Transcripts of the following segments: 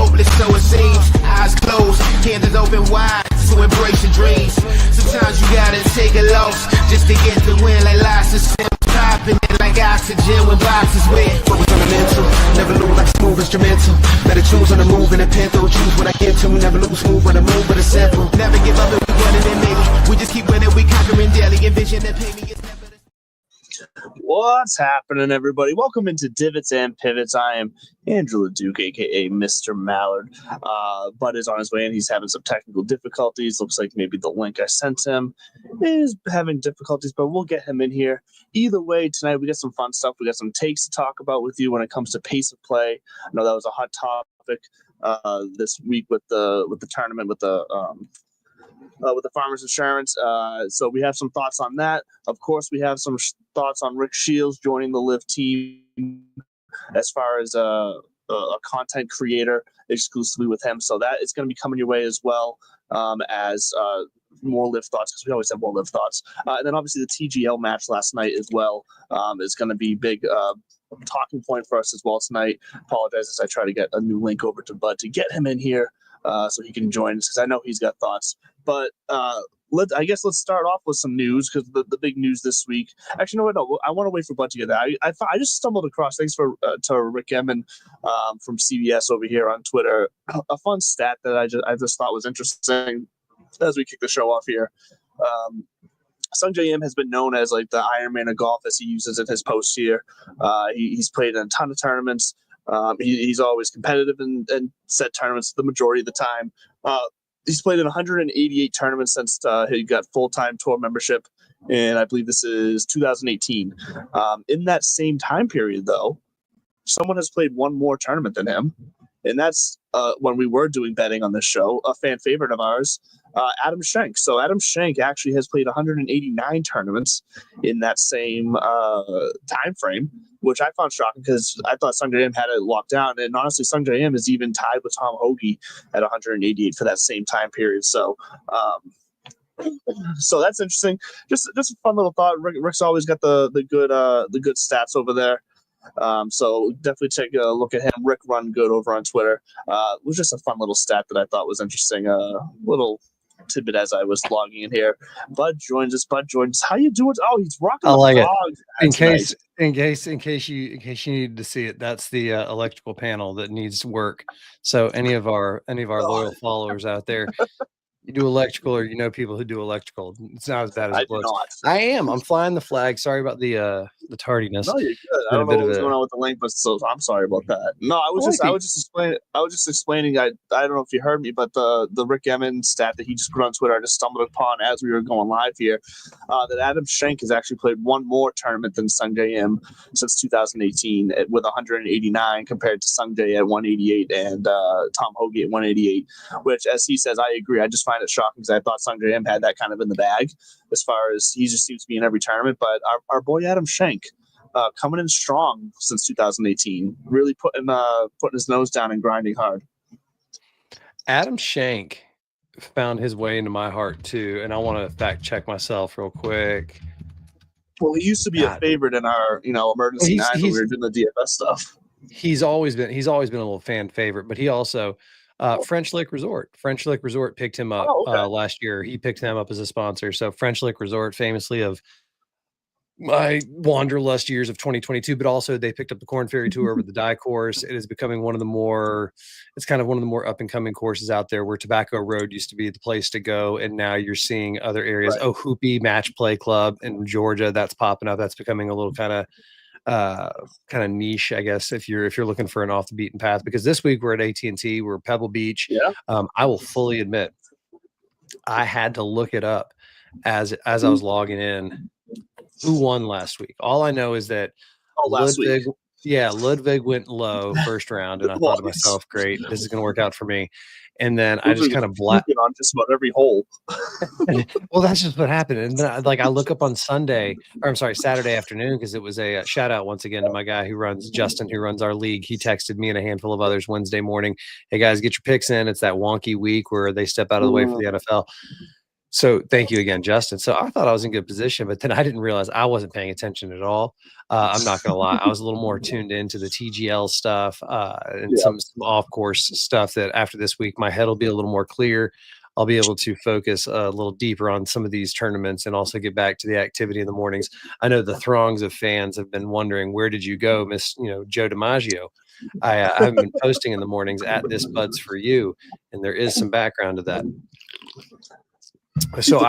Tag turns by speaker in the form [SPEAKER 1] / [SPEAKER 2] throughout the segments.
[SPEAKER 1] hopeless, so it seems. Eyes closed, candles open wide, so embrace your dreams. Sometimes you gotta take a loss just to get the win, like license. Popping it like oxygen when boxes wet. Focus on the mental, never lose like smooth instrumental. Better choose on the move and a pencil. Choose what I get to, never lose smooth on the move, but it's simple. Never give up if we want it, and maybe we just keep winning, we conquering daily. Envision that pay me is never.
[SPEAKER 2] What's happening, everybody? Welcome into Divots and Pivots. I am Andrew LeDuc, a.k.a. Mr. Mallard. Bud is on his way, and he's having some technical difficulties. Looks like maybe the link I sent him is having difficulties, but we'll get him in here. Either way, tonight we got some fun stuff. We got some takes to talk about with you when it comes to pace of play. I know that was a hot topic this week with the tournament, with the Farmers Insurance. So we have some thoughts on that. Of course, we have some thoughts on Rick Shields joining the Live team as far as a content creator exclusively with him. So that is going to be coming your way as well as more Live thoughts, because we always have more Live thoughts. And then obviously the TGL match last night as well is going to be big talking point for us as well tonight. Apologize as I try to get a new link over to Bud to get him in here so he can join us, because I know he's got thoughts. But let's start off with some news, because the big news this week. Actually, no, I want to wait for Bud to get that. I just stumbled across, thanks to Rick Emmon from CBS over here on Twitter, a fun stat that I just thought was interesting as we kick the show off here. Sung J M has been known as like the Iron Man of golf, as he uses in his post here. He's played in a ton of tournaments. He's always competitive in set tournaments the majority of the time. He's played in 188 tournaments since he got full-time tour membership, and I believe this is 2018. In that same time period, though, someone has played one more tournament than him, and that's when we were doing betting on this show, a fan favorite of ours, Adam Schenk. So Adam Schenk actually has played 189 tournaments in that same time frame, which I found shocking because I thought Sung J M had it locked down. And honestly, Sung J M is even tied with Tom Hoagie at 188 for that same time period. So so that's interesting. Just a fun little thought. Rick's always got the good stats over there. So definitely take a look at him. Rick Run Good over on Twitter. It was just a fun little stat that I thought was interesting. Little tidbit as I was logging in here. Bud joins us. How you doing? Oh, he's rocking.
[SPEAKER 3] I like it.
[SPEAKER 2] In
[SPEAKER 3] case you needed to see it, that's the electrical panel that needs work. So any of our loyal followers out there, you do electrical, or you know people who do electrical, it's not as bad as it looks. I'm flying the flag. Sorry about the tardiness.
[SPEAKER 2] No, you're good. I don't know what's going on with the link, but so I'm sorry about that. No, I was just explaining. I don't know if you heard me, but the Rick Emmon stat that he just put on Twitter, I just stumbled upon as we were going live here, that Adam Schenk has actually played one more tournament than Sung J M since 2018 with 189 compared to Sung J at 188 and Tom Hoagie at 188, which, as he says, I agree. I just find it shocking because I thought Sung J M had that kind of in the bag as far as he just seems to be in every tournament. But our boy Adam Schenk coming in strong since 2018, really putting his nose down and grinding hard.
[SPEAKER 3] Adam Schenk found his way into my heart too, and I want to fact check myself real quick.
[SPEAKER 2] Well, he used to be a favorite in our emergency nine when we were doing the DFS stuff.
[SPEAKER 3] He's always been a little fan favorite, but he also French Lick Resort picked him up last year. He picked them up as a sponsor. So French Lick Resort, famously of my wanderlust years of 2022, but also they picked up the Corn Ferry Tour with the Die course. It is becoming one of the more up and coming courses out there, where Tobacco Road used to be the place to go, and now you're seeing other areas. Right. Hoopy Match Play Club in Georgia, that's popping up. That's becoming a little kind of niche, I guess, if you're looking for an off the beaten path. Because this week we're at AT&T, we're Pebble Beach.
[SPEAKER 2] Yeah.
[SPEAKER 3] I will fully admit, I had to look it up as I was logging in. Who won last week? All I know is that Ludwig went low first round, and I thought to myself, great, this is going to work out for me. And then I just kind of
[SPEAKER 2] on just about every hole.
[SPEAKER 3] Well, that's just what happened. And then I look up on Saturday afternoon, because it was a shout out once again to my guy Justin, who runs our league. He texted me and a handful of others Wednesday morning, hey guys, get your picks in. It's that wonky week where they step out of the way for the NFL. So thank you again, Justin. So I thought I was in good position, but then I didn't realize I wasn't paying attention at all. I'm not gonna lie, I was a little more tuned into the TGL stuff and
[SPEAKER 2] Yeah.
[SPEAKER 3] some off course stuff. That after this week, my head will be a little more clear. I'll be able to focus a little deeper on some of these tournaments and also get back to the activity in the mornings. I know the throngs of fans have been wondering, where did you go, Miss Joe DiMaggio? I haven't been posting in the mornings at this Buds for You, and there is some background to that. So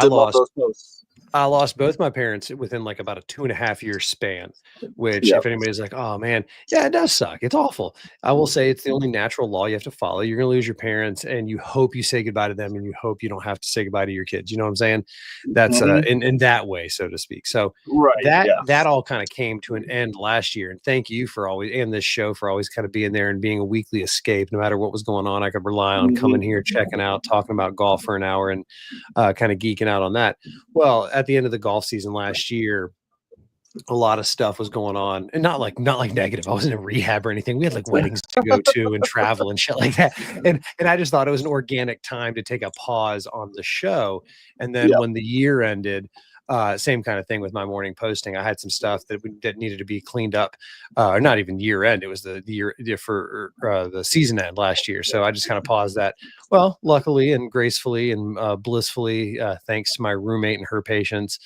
[SPEAKER 3] I lost both my parents within like about a 2.5-year span, which if anybody's like, oh man, yeah, it does suck. It's awful. I will say it's the only natural law you have to follow. You're going to lose your parents and you hope you say goodbye to them and you hope you don't have to say goodbye to your kids. You know what I'm saying? That's in that way, so to speak. So that all kind of came to an end last year. And thank you for always, and this show for always kind of being there and being a weekly escape. No matter what was going on, I could rely on coming here, checking out, talking about golf for an hour and kind of geeking out on that. Well, at the end of the golf season last year, a lot of stuff was going on, and not like negative. I wasn't in rehab or anything. We had like weddings to go to and travel and shit like that. And I just thought it was an organic time to take a pause on the show. And then when the year ended, same kind of thing with my morning posting. I had some stuff that needed to be cleaned up, or not even year end. It was the year for the season end last year. So I just kind of paused that. Well, luckily and gracefully and blissfully, thanks to my roommate and her patience,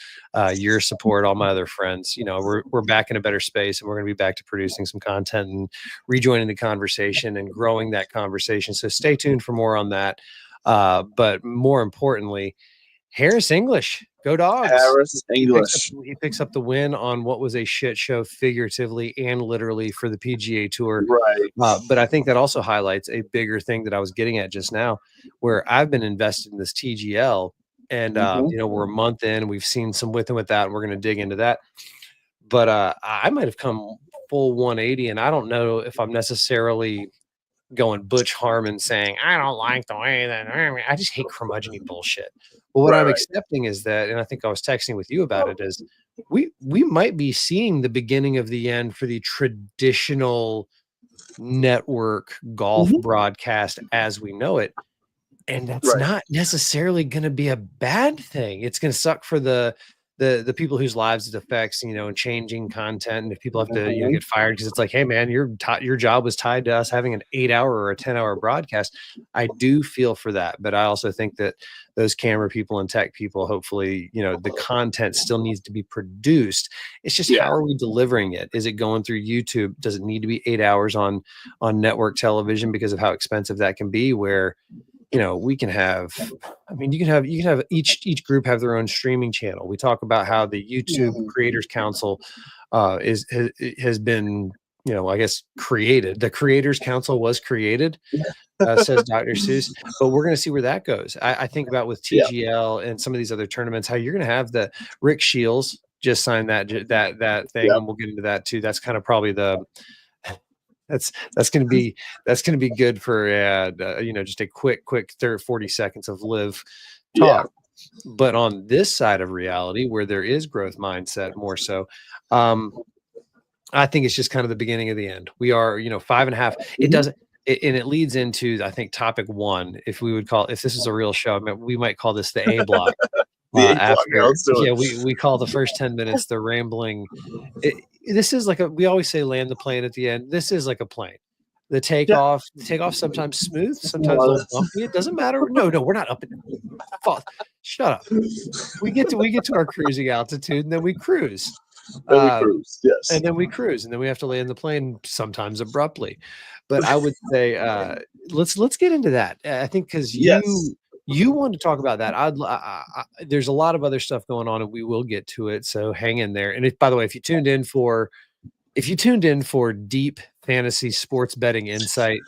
[SPEAKER 3] your support, all my other friends, we're back in a better space, and we're going to be back to producing some content and rejoining the conversation and growing that conversation. So stay tuned for more on that. But more importantly, Harris English, go Dogs.
[SPEAKER 2] Harris English.
[SPEAKER 3] He picks up the win on what was a shit show figuratively and literally for the PGA Tour.
[SPEAKER 2] Right.
[SPEAKER 3] But I think that also highlights a bigger thing that I was getting at just now, where I've been invested in this TGL and, we're a month in, we've seen some with and without, and we're going to dig into that. But I might have come full 180, and I don't know if I'm necessarily going Butch Harmon saying, I don't like the way that I just hate curmudgeon bullshit. But what I'm accepting is that, and I think I was texting with you about it, is we might be seeing the beginning of the end for the traditional network golf broadcast as we know it. And that's not necessarily going to be a bad thing. It's going to suck for the people whose lives it affects, and changing content. And if people have to, get fired because it's like, hey man, your job was tied to us having an 8-hour or a 10-hour broadcast. I do feel for that, but I also think that those camera people and tech people, hopefully, the content still needs to be produced. It's just how are we delivering it? Is it going through YouTube? Does it need to be 8 hours on network television because of how expensive that can be? Where we can have, you can have each group have their own streaming channel. We talk about how the YouTube Creators Council has been, I guess created. The Creators Council was created, says Dr. Seuss, but we're going to see where that goes. I think about with TGL and some of these other tournaments, how you're going to have the Rick Shields just signed that thing, and we'll get into that too. That's kind of probably that's going to be good for just a quick 40 seconds of live talk. But on this side of reality, where there is growth mindset more so, I think it's just kind of the beginning of the end. We are 5.5. It doesn't, and it leads into, I think, topic one. If this is a real show, we might call this the A block. We call the first 10 minutes the rambling. This is like we always say land the plane at the end. This is like a plane. The takeoff sometimes smooth, sometimes a little bumpy. It doesn't matter. No, we're not up and shut up. We get to our cruising altitude, and then we cruise. And then we cruise, and then we have to land the plane sometimes abruptly. But I would say let's get into that. I think because you want to talk about that. There's a lot of other stuff going on, and we will get to it. So hang in there. And by the way, if you tuned in for deep fantasy sports betting insight,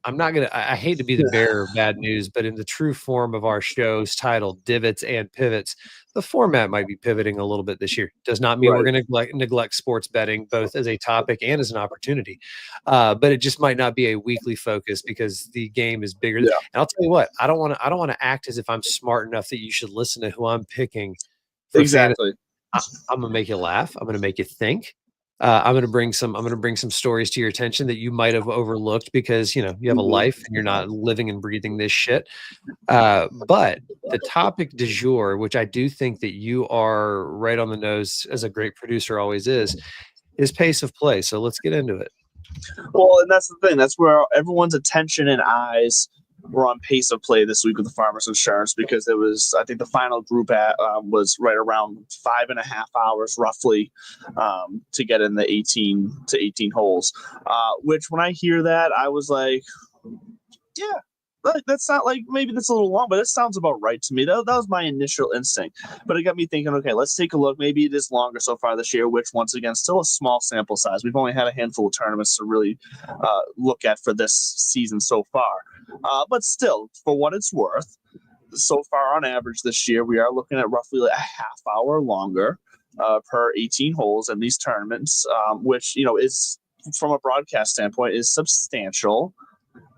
[SPEAKER 3] I hate to be the bearer of bad news, but in the true form of our shows titled Divots and Pivots, the format might be pivoting a little bit this year. Does not mean we're going to neglect sports betting, both as a topic and as an opportunity. But it just might not be a weekly focus because the game is bigger. And I'll tell you what, I don't want to act as if I'm smart enough that you should listen to who I'm picking.
[SPEAKER 2] Exactly.
[SPEAKER 3] I'm going to make you laugh. I'm going to make you think. I'm going to bring some stories to your attention that you might have overlooked because, you have a life and you're not living and breathing this shit. But the topic du jour, which I do think that you are right on the nose as a great producer always is pace of play. So let's get into it.
[SPEAKER 2] Well, and that's the thing. That's where everyone's attention and eyes were on pace of play this week with the Farmers Insurance, because it was, I think the final group was right around 5.5 hours roughly to get in the 18 holes, which when I hear that, I was like, yeah, that's not like, maybe that's a little long, but it sounds about right to me. That was my initial instinct. But it got me thinking, okay, let's take a look. Maybe it is longer so far this year, which once again, still a small sample size. We've only had a handful of tournaments to really look at for this season so far. But still, for what it's worth, so far on average this year, we are looking at roughly a half hour longer per 18 holes in these tournaments, which, is, from a broadcast standpoint, is substantial.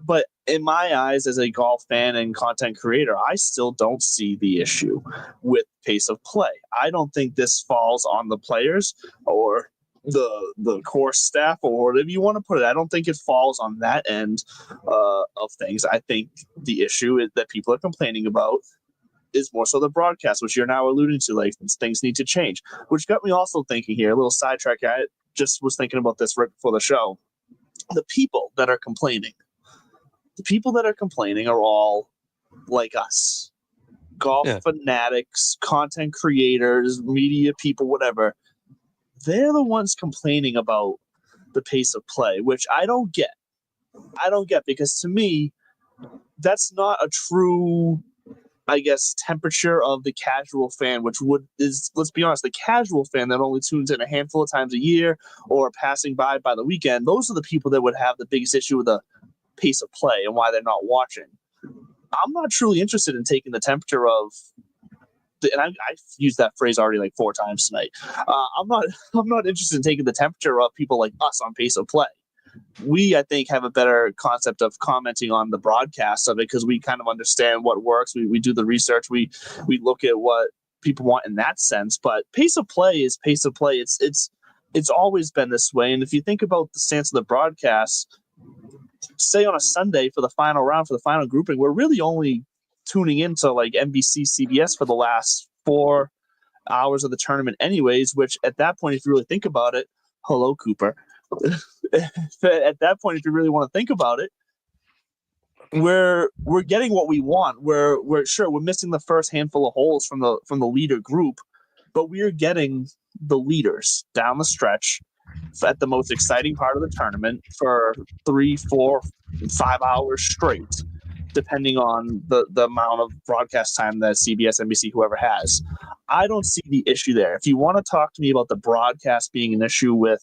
[SPEAKER 2] But in my eyes, as a golf fan and content creator, I still don't see the issue with pace of play. I don't think this falls on the players or the course staff or whatever you want to put it. I don't think it falls on that end of things. I think the issue is that people are complaining about is more so the broadcast, which you're now alluding to, like things need to change, which got me also thinking here, a little sidetrack. I just was thinking about this right before the show. The people that are complaining are all like us, golf fanatics, content creators, media people, whatever. They're the ones complaining about the pace of play, which I don't get. Because to me, that's not a true, I guess, temperature of the casual fan, which is, let's be honest, the casual fan that only tunes in a handful of times a year or passing by the weekend. Those are the people that would have the biggest issue with the pace of play and why they're not watching. I'm not truly interested in taking the temperature of and I've used that phrase already like 4 times tonight. I'm not interested in taking the temperature of people like us on pace of play. We, I think, have a better concept of commenting on the broadcast of it because we kind of understand what works. We do the research. We look at what people want in that sense. But pace of play is pace of play. It's always been this way. And if you think about the stance of the broadcast, say on a Sunday for the final round, for the final grouping, we're really only tuning into like NBC, CBS for the last 4 hours of the tournament anyways, which at that point, if you really think about it, hello, Cooper. At that point, if you really want to think about it, we're getting what we want. We're missing the first handful of holes from the leader group, but we're getting the leaders down the stretch at the most exciting part of the tournament for 3, 4, 5 hours straight, depending on the amount of broadcast time that CBS, NBC, whoever has. I don't see the issue there. If you want to talk to me about the broadcast being an issue with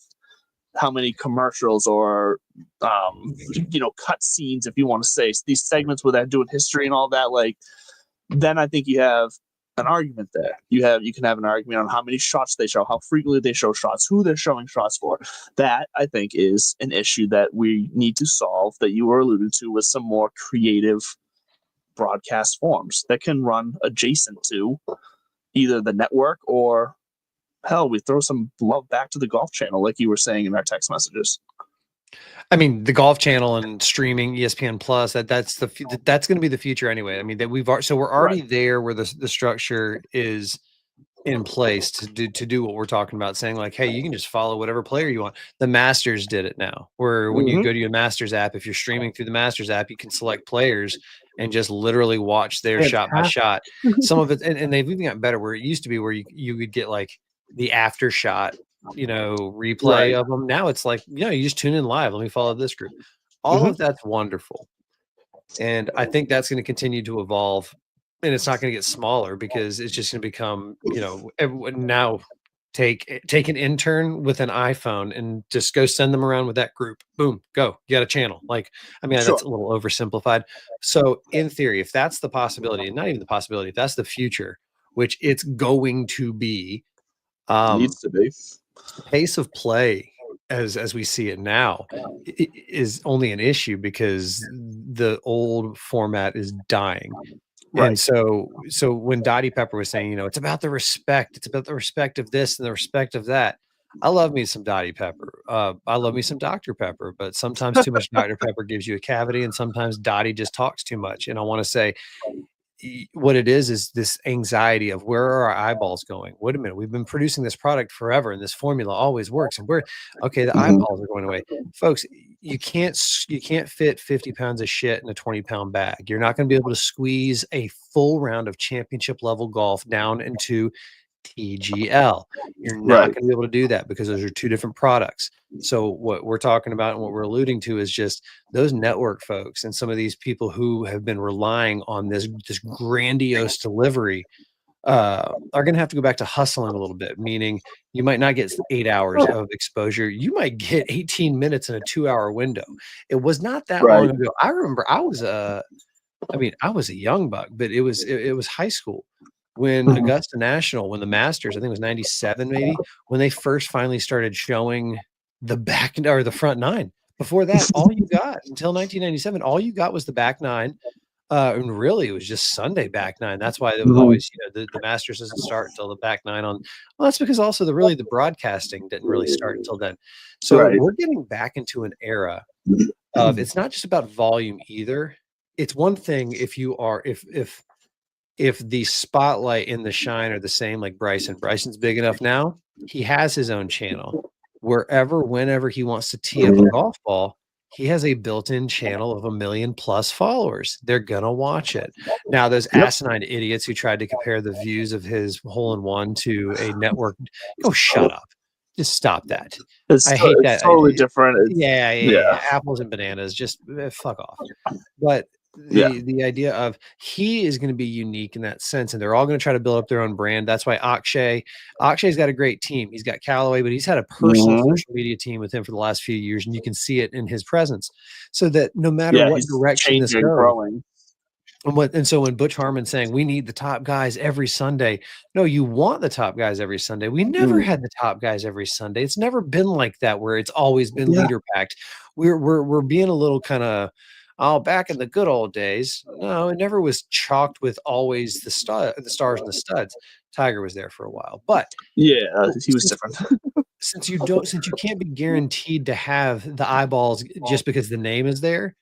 [SPEAKER 2] how many commercials or cut scenes, if you want to say these segments where they're doing history and all that, like, then I think you have an argument there. You can have an argument on how many shots they show, how frequently they show shots, who they're showing shots for. That, I think, is an issue that we need to solve, that you were alluding to, with some more creative broadcast forms that can run adjacent to either the network or, hell, we throw some love back to the Golf Channel, like you were saying in our text messages.
[SPEAKER 3] I mean, the Golf Channel and streaming, ESPN Plus, that's going to be the future anyway. I mean, that we're already there where the structure is in place to do what we're talking about, saying like, hey, you can just follow whatever player you want. The Masters did it now, where when you go to your Masters app, if you're streaming through the Masters app, you can select players and just literally watch their shot by shot. Some of it, and they've even gotten better, where it used to be where you would get like the after shot replay of them. Now it's like, you just tune in live. Let me follow this group. All of that's wonderful. And I think that's going to continue to evolve, and it's not going to get smaller because it's just going to become, now take an intern with an iPhone and just go send them around with that group. Boom, go. You got a channel. Like, I mean, that's a little oversimplified. So in theory, if that's the possibility, and not even the possibility, if that's the future, which it's going to be,
[SPEAKER 2] needs to be.
[SPEAKER 3] Pace of play as we see it now is only an issue because the old format is dying. Right. And so when Dottie Pepper was saying, it's about the respect of this and the respect of that. I love me some Dottie Pepper. I love me some Dr. Pepper, but sometimes too much Dr. Pepper gives you a cavity, and sometimes Dottie just talks too much. And I want to say, what it is this anxiety of where are our eyeballs going? Wait a minute, we've been producing this product forever, and this formula always works. And we're okay. The eyeballs are going away, folks. You can't fit 50 pounds of shit in a 20-pound bag. You're not going to be able to squeeze a full round of championship level golf down into TGL. You're not going to be able to do that because those are two different products. So what we're talking about and what we're alluding to is just those network folks and some of these people who have been relying on this grandiose delivery are going to have to go back to hustling a little bit, meaning you might not get 8 hours of exposure. You might get 18 minutes in a 2-hour window. It was not that long ago. I remember I was a young buck, but it was high school when Augusta National, when the Masters, I think it was 97 maybe, when they first finally started showing the back or the front nine. Before that, all you got until 1997, all you got was the back nine. And really, it was just Sunday back nine. That's why it was always, the Masters doesn't start until the back nine on. Well, that's because also the broadcasting didn't really start until then. So we're getting back into an era of it's not just about volume either. It's one thing if you are if the spotlight and the shine are the same, like Bryson. Bryson's big enough now. He has his own channel. Whenever he wants to tee up a golf ball, he has a built-in channel of 1 million+ followers. They're gonna watch it. Now, those asinine idiots who tried to compare the views of his hole-in-one to a network, go shut up. Just stop that. I hate that.
[SPEAKER 2] It's totally different.
[SPEAKER 3] Yeah. Apples and bananas. Just fuck off. But the idea of he is going to be unique in that sense, and they're all going to try to build up their own brand. That's why Akshay's got a great team. He's got Callaway, but he's had a personal social media team with him for the last few years, and you can see it in his presence. So that no matter what direction this goes, and so when Butch Harmon's saying we need the top guys every Sunday, no, you want the top guys every Sunday. We never had the top guys every Sunday. It's never been like that where it's always been leader packed. We're being a little kind of back in the good old days. No, it never was chalked with always the stars and the studs. Tiger was there for a while, but
[SPEAKER 2] he was different.
[SPEAKER 3] since you can't be guaranteed to have the eyeballs just because the name is there,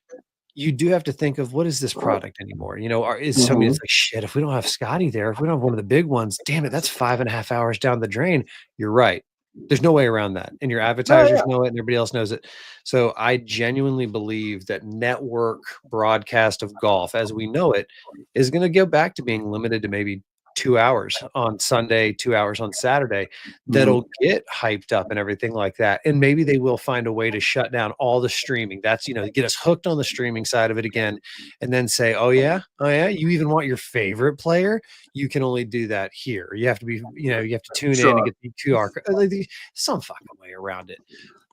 [SPEAKER 3] you do have to think of what is this product anymore? Is somebody that's like, shit, if we don't have Scotty there, if we don't have one of the big ones, damn it, that's 5.5 hours down the drain. You're right. There's no way around that. And your advertisers know it and everybody else knows it. So I genuinely believe that network broadcast of golf as we know it is going to go back to being limited to maybe 2 hours on Sunday, 2 hours on Saturday. That'll get hyped up and everything like that. And maybe they will find a way to shut down all the streaming. That's, get us hooked on the streaming side of it again. And then say, oh yeah, you even want your favorite player? You can only do that here. You have to be, you have to tune in and get the QR code. Some fucking way around it.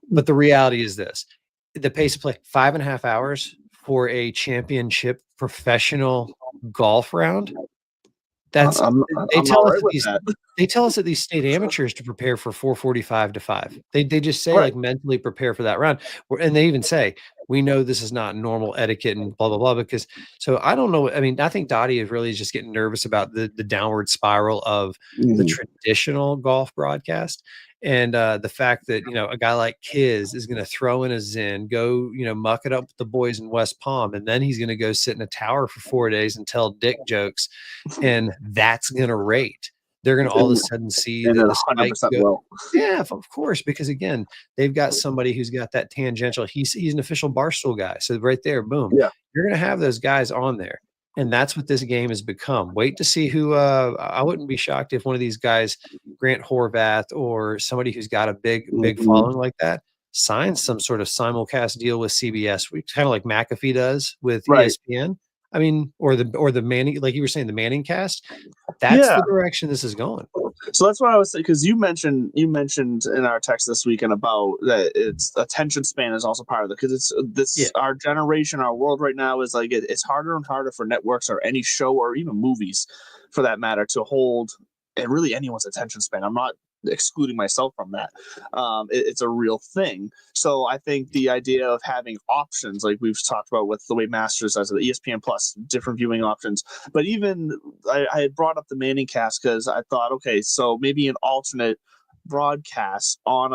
[SPEAKER 3] But the reality is this: the pace of play, 5.5 hours for a championship professional golf round. They tell us that these state amateurs to prepare for 4:45 to 5. They just say like mentally prepare for that round, and they even say we know this is not normal etiquette and blah blah blah. Because so I don't know. I mean, I think Dottie is really just getting nervous about the downward spiral of the traditional golf broadcast. And the fact that, a guy like Kiz is going to throw in a Zen, go, muck it up with the boys in West Palm, and then he's going to go sit in a tower for 4 days and tell dick jokes, and that's going to rate. They're going to all of a sudden see that the spike go. Yeah, of course, because again, they've got somebody who's got that tangential. He's an official Barstool guy, so right there, boom. Yeah. You're going to have those guys on there. And that's what this game has become. Wait to see who. I wouldn't be shocked if one of these guys, Grant Horvath or somebody who's got a big following like that, signs some sort of simulcast deal with CBS, kind of like McAfee does with ESPN. I mean, or the Manning, like you were saying, the Manning cast. That's the direction this is going.
[SPEAKER 2] So that's what I was saying, because you mentioned in our text this weekend about that it's attention span is also part of it, because our generation, our world right now is like it's harder and harder for networks or any show or even movies for that matter to hold and really anyone's attention span. I'm not excluding myself from that. It's a real thing. So I think the idea of having options, like we've talked about with the way Masters does it, the ESPN Plus, different viewing options. But even I had brought up the Manning cast because I thought, okay, so maybe an alternate broadcasts on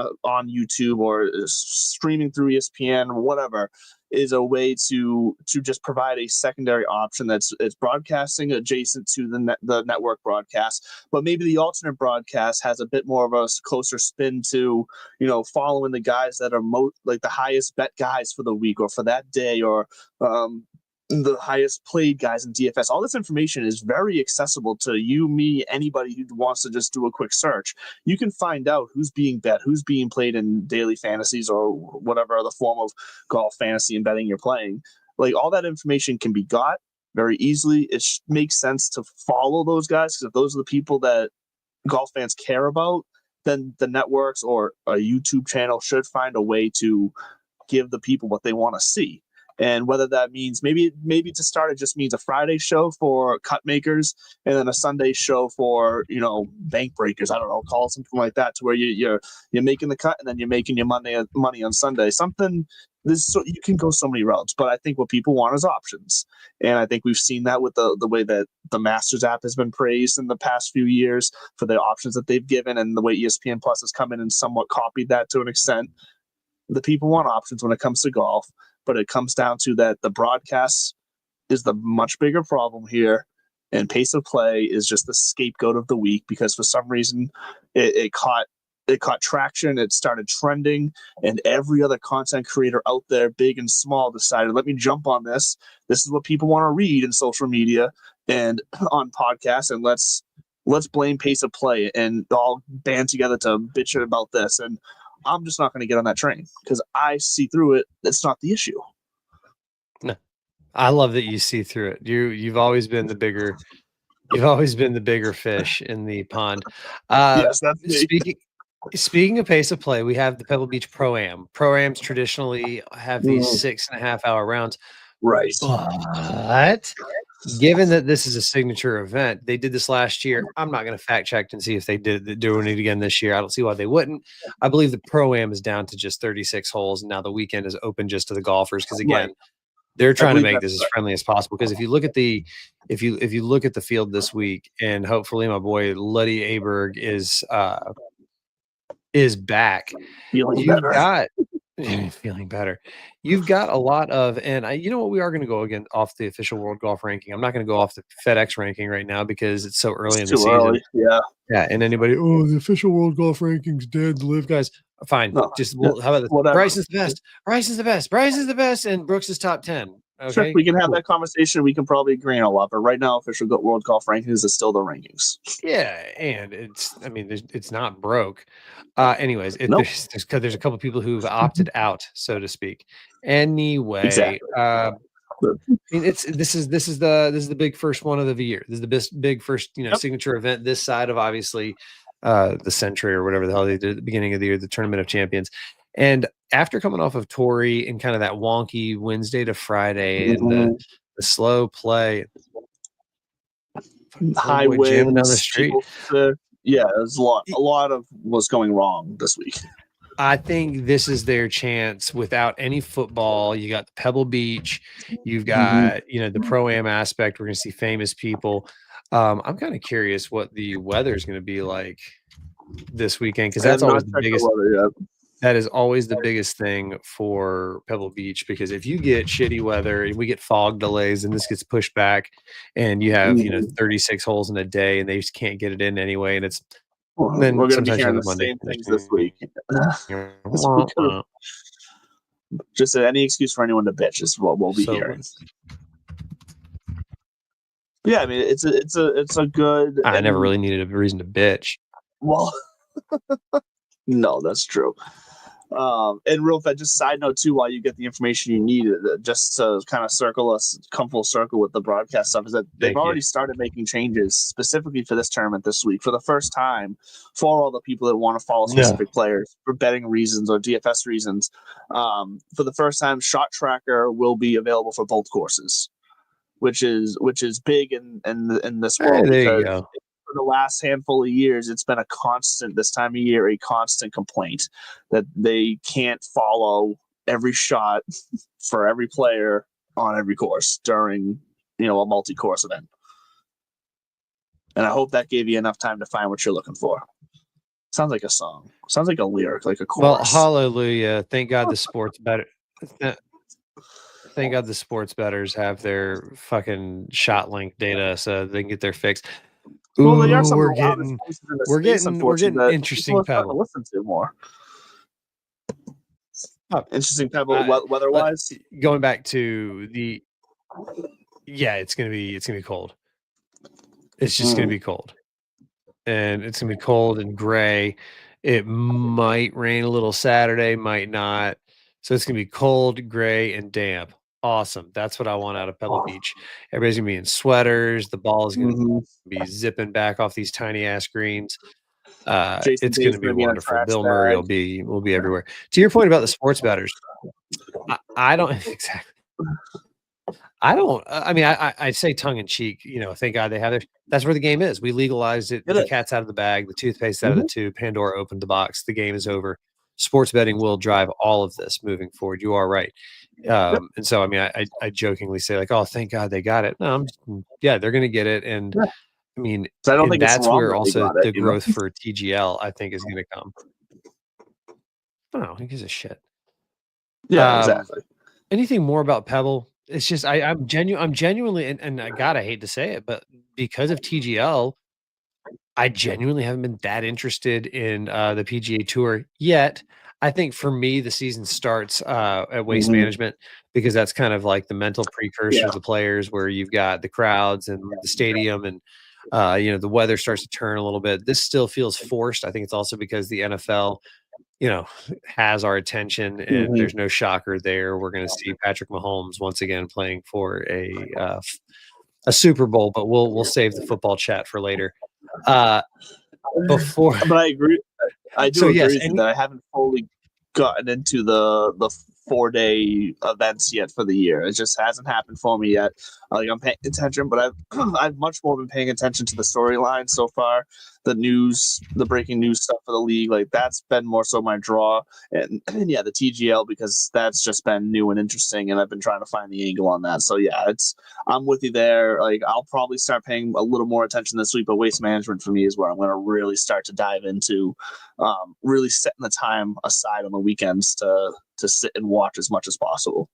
[SPEAKER 2] YouTube or streaming through ESPN or whatever is a way to just provide a secondary option that's it's broadcasting adjacent to the network broadcast, but maybe the alternate broadcast has a bit more of a closer spin to, you know, following the guys that are like the highest bet guys for the week or for that day, or the highest played guys in DFS. All this information is very accessible to you, me, anybody who wants to just do a quick search. You can find out who's being bet, who's being played in daily fantasies or whatever other form of golf fantasy and betting you're playing. Like, all that information can be got very easily. It makes sense to follow those guys, because if those are the people that golf fans care about, then the networks or a YouTube channel should find a way to give the people what they want to see. And whether that means maybe to start, it just means a Friday show for cut makers and then a Sunday show for, you know, bank breakers. I don't know, call it something like that, to where you're making the cut and then you're making your money on Sunday. Something this, so you can go so many routes, but I think what people want is options. And I think we've seen that with the way that the Masters app has been praised in the past few years for the options that they've given, and the way ESPN Plus has come in and somewhat copied that to an extent. The people want options when it comes to golf. But it comes down to that the broadcast is the much bigger problem here, and pace of play is just the scapegoat of the week, because for some reason it caught traction, it started trending, and every other content creator out there, big and small, decided, let me jump on this. This is what people want to read in social media and on podcasts, and let's blame pace of play and all band together to bitch about this. And I'm just not going to get on that train, because I see through it. It's not the issue.
[SPEAKER 3] No, I love that you see through it. You've always been the bigger fish in the pond.
[SPEAKER 2] Yes, that's me.
[SPEAKER 3] Speaking of pace of play, we have the Pebble Beach Pro-Am. Pro-Ams traditionally have these 6.5 hour rounds.
[SPEAKER 2] Right.
[SPEAKER 3] But given that this is a signature event, they did this last year. I'm not going to fact check and see if they doing it again this year. I don't see why they wouldn't. I believe the Pro-Am is down to just 36 holes, and now the weekend is open just to the golfers, because again, they're trying to make this as friendly as possible. Because if you look at the look at the field this week, and hopefully my boy Luddy Aberg is back, feeling better. You've got a lot of, and you know what, we are going to go again off the official World Golf Ranking. I'm not going to go off the FedEx ranking right now because it's so early in the season.
[SPEAKER 2] Early. Yeah.
[SPEAKER 3] And anybody, the official World Golf Ranking's dead. The live guys, fine.
[SPEAKER 2] No,
[SPEAKER 3] how about this?
[SPEAKER 2] Whatever.
[SPEAKER 3] Bryson's the best. Bryson's the best, and Brooks is top 10. Okay,
[SPEAKER 2] sure, we can have that conversation. We can probably agree on a lot, but right now, official World Golf Rankings is still the rankings.
[SPEAKER 3] Yeah, and it's not broke. Anyways, there's a couple of people who've opted out, so to speak. Anyway,
[SPEAKER 2] exactly.
[SPEAKER 3] I mean, this is the big first one of the year. This is the big first signature event this side of, obviously, the century or whatever the hell they did at the beginning of the year, the Tournament of Champions. And after coming off of Torrey and kind of that wonky Wednesday to Friday and the slow play,
[SPEAKER 2] high winds
[SPEAKER 3] down the street,
[SPEAKER 2] there's a lot of what's going wrong this week.
[SPEAKER 3] I think this is their chance. Without any football, you got the Pebble Beach, you've got the Pro-Am aspect. We're going to see famous people. I'm kind of curious what the weather is going to be like this weekend, because that's always the biggest. That is always the biggest thing for Pebble Beach, because if you get shitty weather and we get fog delays and this gets pushed back, and you have 36 holes in a day and they just can't get it in anyway, and it's then
[SPEAKER 2] we're going to be hearing the same things this week. Just any excuse for anyone to bitch is what we'll be hearing. Yeah, I mean, it's a good.
[SPEAKER 3] I never really needed a reason to bitch.
[SPEAKER 2] Well, no, that's true. And real fast, just side note too, while you get the information you need, just to kind of come full circle with the broadcast stuff, is that they've already started making changes specifically for this tournament this week for the first time, for all the people that want to follow specific players for betting reasons or DFS reasons. For the first time, Shot Tracker will be available for both courses, which is big in this world.
[SPEAKER 3] Hey, there you go.
[SPEAKER 2] For the last handful of years, it's been a constant complaint that they can't follow every shot for every player on every course during a multi-course event. And I hope that gave you enough time to find what you're looking for. Sounds like a song. Sounds like a lyric, like a
[SPEAKER 3] Well,
[SPEAKER 2] chorus.
[SPEAKER 3] hallelujah. Thank God the sports better. Thank God the sports bettors have their fucking shot link data so they can get their fix.
[SPEAKER 2] Well, they are
[SPEAKER 3] Ooh,
[SPEAKER 2] some of the loudest voices in the space,
[SPEAKER 3] we're
[SPEAKER 2] unfortunately,
[SPEAKER 3] getting
[SPEAKER 2] that
[SPEAKER 3] interesting,
[SPEAKER 2] people are starting to
[SPEAKER 3] Pebble.
[SPEAKER 2] listen to more.
[SPEAKER 3] Oh,
[SPEAKER 2] Interesting, Pebble, weather-wise.
[SPEAKER 3] Going back to the, yeah, it's gonna be cold. It's just gonna be cold, and it's gonna be cold and gray. It might rain a little Saturday, might not. So it's gonna be cold, gray, and damp. Awesome. That's what I want out of Pebble Beach. Everybody's gonna be in sweaters. The ball is gonna be zipping back off these tiny ass greens.
[SPEAKER 2] Jason
[SPEAKER 3] It's
[SPEAKER 2] Day's
[SPEAKER 3] gonna be
[SPEAKER 2] gonna be in a
[SPEAKER 3] wonderful.
[SPEAKER 2] trash
[SPEAKER 3] Bill Murray
[SPEAKER 2] bag.
[SPEAKER 3] will be everywhere. To your point about the sports bettors, I don't exactly. I don't. I mean, I say tongue in cheek. You know, thank God they have it. That's where the game is. We legalized it. The cat's out of the bag. The toothpaste out of the tube. Pandora opened the box. The game is over. Sports betting will drive all of this moving forward. You are right. And so, I mean, I jokingly say like, "Oh, thank God they got it." No, yeah, they're going to get it. And I mean,
[SPEAKER 2] So I don't
[SPEAKER 3] and
[SPEAKER 2] think it's
[SPEAKER 3] that's
[SPEAKER 2] wrong
[SPEAKER 3] where
[SPEAKER 2] that they
[SPEAKER 3] also
[SPEAKER 2] got it,
[SPEAKER 3] the growth for TGL I think is going to come. Oh, who gives a shit?
[SPEAKER 2] Yeah, exactly.
[SPEAKER 3] Anything more about Pebble? It's just I'm genuinely, and I gotta hate to say it, but because of TGL, I genuinely haven't been that interested in the PGA Tour yet. I think for me, the season starts at Waste Management because that's kind of like the mental precursor to the players, where you've got the crowds and the stadium, and you know, the weather starts to turn a little bit. This still feels forced. I think it's also because the NFL, you know, has our attention, and there's no shocker there. We're going to see Patrick Mahomes once again playing for a Super Bowl, but we'll save the football chat for later. Before,
[SPEAKER 2] but I agree. I do agree with you that I haven't fully gotten into the 4-day events yet for the year. It just hasn't happened for me yet. Like, I'm paying attention, but I've much more been paying attention to the storyline so far, the news, the breaking news stuff for the league. Like, that's been more so my draw, and yeah, the TGL, because that's just been new and interesting, and I've been trying to find the angle on that. So yeah, I'm with you there. Like, I'll probably start paying a little more attention this week, but Waste Management for me is where I'm going to really start to dive into, really setting the time aside on the weekends to sit and watch as much as possible.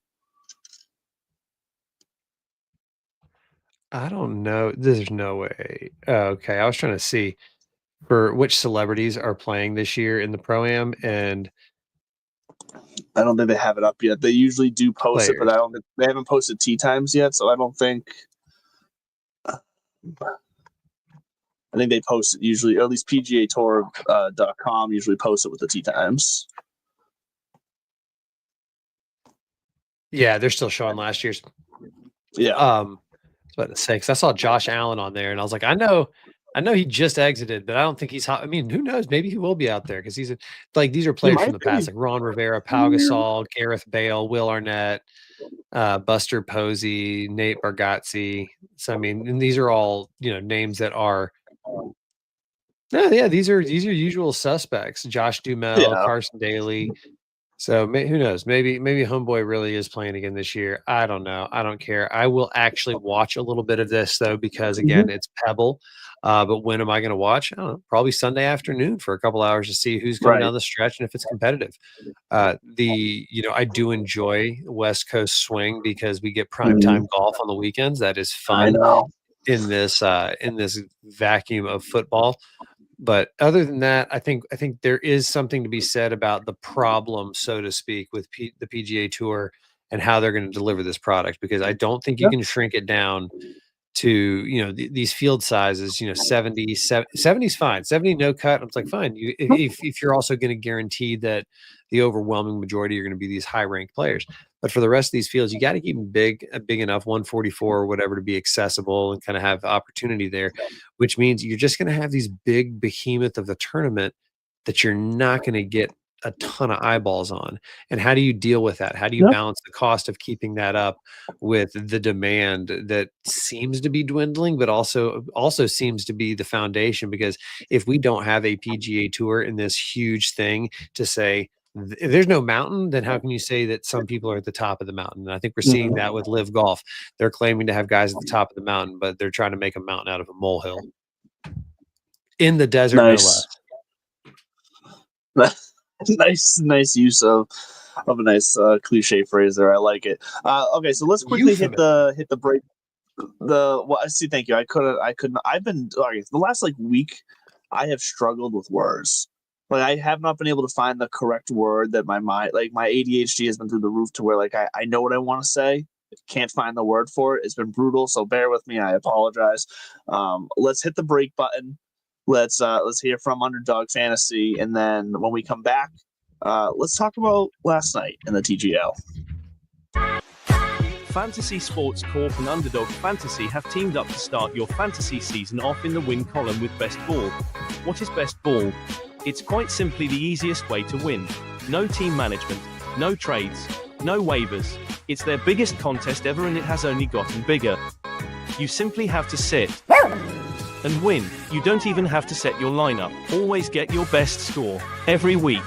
[SPEAKER 3] I don't know. There's no way. Okay, I was trying to see for which celebrities are playing this year in the Pro-Am, and
[SPEAKER 2] I don't think they have it up yet. They usually do post it, but
[SPEAKER 3] players.
[SPEAKER 2] they haven't posted tee times yet, so I don't think. I think they post it usually, or at least PGA Tour.com usually posts it with the tee times.
[SPEAKER 3] Yeah, they're still showing last year's.
[SPEAKER 2] Yeah.
[SPEAKER 3] I was about to say, because I saw Josh Allen on there, and I was like, I know he just exited, but I don't think he's hot. I mean, who knows? Maybe he will be out there because he's like, these are players from the past, like Ron Rivera, Pau Gasol, Gareth Bale, Will Arnett, Buster Posey, Nate Bargatze. So I mean, and these are all, you know, names that are. Yeah, these are usual suspects. Josh Dumel, Carson Daly. So who knows? Maybe Homeboy really is playing again this year. I don't know. I don't care. I will actually watch a little bit of this though, because again, it's Pebble. But when am I going to watch? I don't know. Probably Sunday afternoon for a couple hours to see who's coming down the stretch and if it's competitive. I do enjoy West Coast swing because we get primetime golf on the weekends. That is fun in this vacuum of football. But other than that, I think there is something to be said about the problem, so to speak, with the PGA Tour and how they're going to deliver this product, because I don't think you can shrink it down to, you know, these field sizes. You know, 70 is fine. 70 no cut. I'm like, fine. If you're also going to guarantee that the overwhelming majority are going to be these high ranked players. But for the rest of these fields, you got to keep them big enough, 144 or whatever, to be accessible and kind of have opportunity there, which means you're just going to have these big behemoth of the tournament that you're not going to get a ton of eyeballs on. And how do you deal with that? How do you balance the cost of keeping that up with the demand that seems to be dwindling, but also seems to be the foundation? Because if we don't have a PGA Tour in this huge thing to say, if there's no mountain, then how can you say that some people are at the top of the mountain? And I think we're seeing that with Live Golf. They're claiming to have guys at the top of the mountain, but they're trying to make a mountain out of a molehill in the desert, no less.
[SPEAKER 2] Nice use of a nice cliche phrase there. I like it. Okay, so let's quickly hit the break. See, thank you. I couldn't. I've been the last week. I have struggled with words. I have not been able to find the correct word that my mind, my ADHD has been through the roof to where I know what I want to say, can't find the word for it. It's been brutal, so bear with me. I apologize. Let's hit the break button. Let's hear from Underdog Fantasy, and then when we come back, let's talk about last night in the TGL.
[SPEAKER 4] Fantasy Sports Corp and Underdog Fantasy have teamed up to start your fantasy season off in the win column with Best Ball. What is Best Ball? It's quite simply the easiest way to win. No team management, no trades, no waivers. It's their biggest contest ever, and it has only gotten bigger. You simply have to sit and win. You don't even have to set your lineup. Always get your best score every week.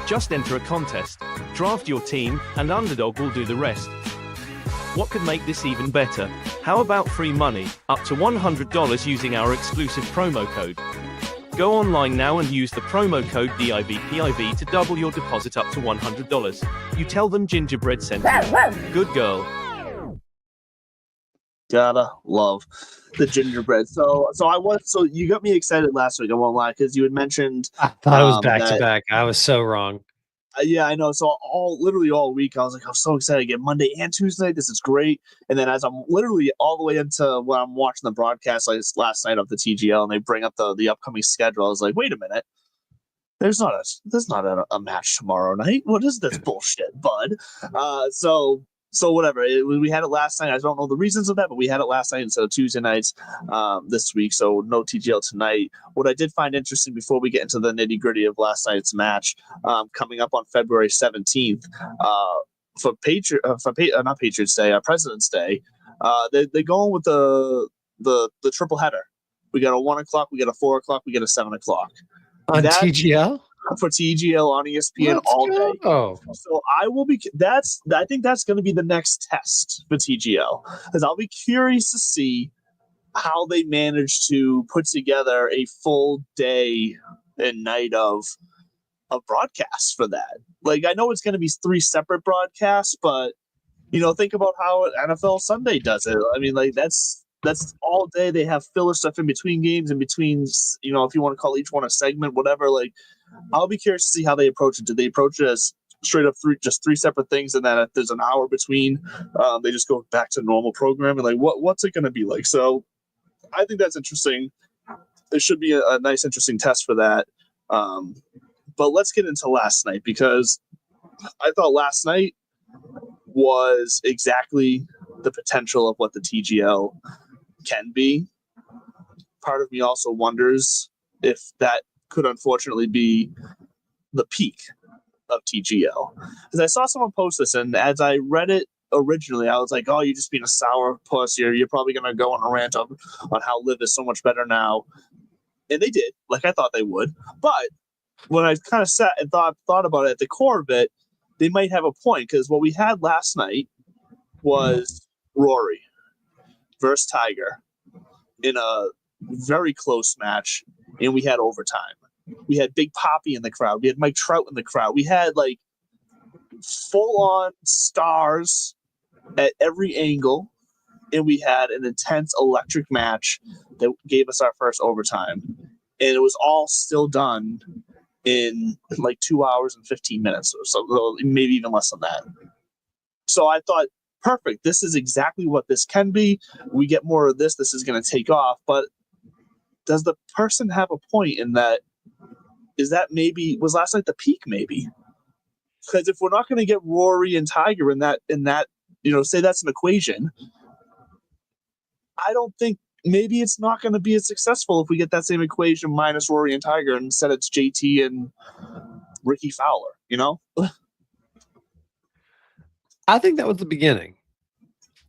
[SPEAKER 4] Just enter a contest, draft your team, and Underdog will do the rest. What could make this even better? How about free money, up to $100 using our exclusive promo code? Go online now and use the promo code DIVPIV to double your deposit up to $100. You tell them Gingerbread sent you. Good girl.
[SPEAKER 2] Gotta love the gingerbread. So you got me excited last week. I won't lie, because you had mentioned.
[SPEAKER 3] I thought it was back to back. I was so wrong.
[SPEAKER 2] Yeah, I know. So literally all week, I was like, I'm so excited to get Monday and Tuesday. This is great. And then as I'm literally all the way into when I'm watching the broadcast last night of the TGL, and they bring up the upcoming schedule, I was like, wait a minute. There's not a match tomorrow night. What is this bullshit, bud? So whatever. We had it last night. I don't know the reasons of that, but we had it last night instead of Tuesday nights this week. So no TGL tonight. What I did find interesting before we get into the nitty gritty of last night's match, coming up on February 17th, for not Patriots Day, President's Day, they go on with the triple header. We got a 1 o'clock, we got a 4 o'clock, we got a 7 o'clock
[SPEAKER 3] on TGL.
[SPEAKER 2] For TGL on ESPN all day. So I think that's going to be the next test for TGL, because I'll be curious to see how they manage to put together a full day and night of broadcasts for that. I know it's going to be 3 separate broadcasts, but think about how NFL Sunday does it. I mean, that's all day. They have filler stuff in between games, in between, if you want to call each one a segment, whatever. I'll be curious to see how they approach it. Do they approach it as straight up just three separate things, and then if there's an hour between, they just go back to normal programming? What's it going to be like? So I think that's interesting. There should be a nice, interesting test for that. But let's get into last night, because I thought last night was exactly the potential of what the TGL can be. Part of me also wonders if that could unfortunately be the peak of TGL. Because I saw someone post this, and as I read it originally, I was like, oh, you're just being a sour puss. You're probably going to go on a rant on how Liv is so much better now. And they did, like I thought they would. But when I kind of sat and thought about it, at the core of it, they might have a point, because what we had last night was Rory versus Tiger in a very close match, and we had overtime. We had Big Papi in the crowd. We had Mike Trout in the crowd. We had full-on stars at every angle, and we had an intense electric match that gave us our first overtime. And it was all still done in 2 hours and 15 minutes or so, maybe even less than that. So I thought, perfect. This is exactly what this can be. We get more of this. This is going to take off. But does the person have a point in that? Was last night the peak? Maybe, because if we're not going to get Rory and Tiger in that, say that's an equation, I don't think, maybe it's not going to be as successful if we get that same equation minus Rory and Tiger, and instead it's JT and Ricky Fowler.
[SPEAKER 3] I think that was the beginning.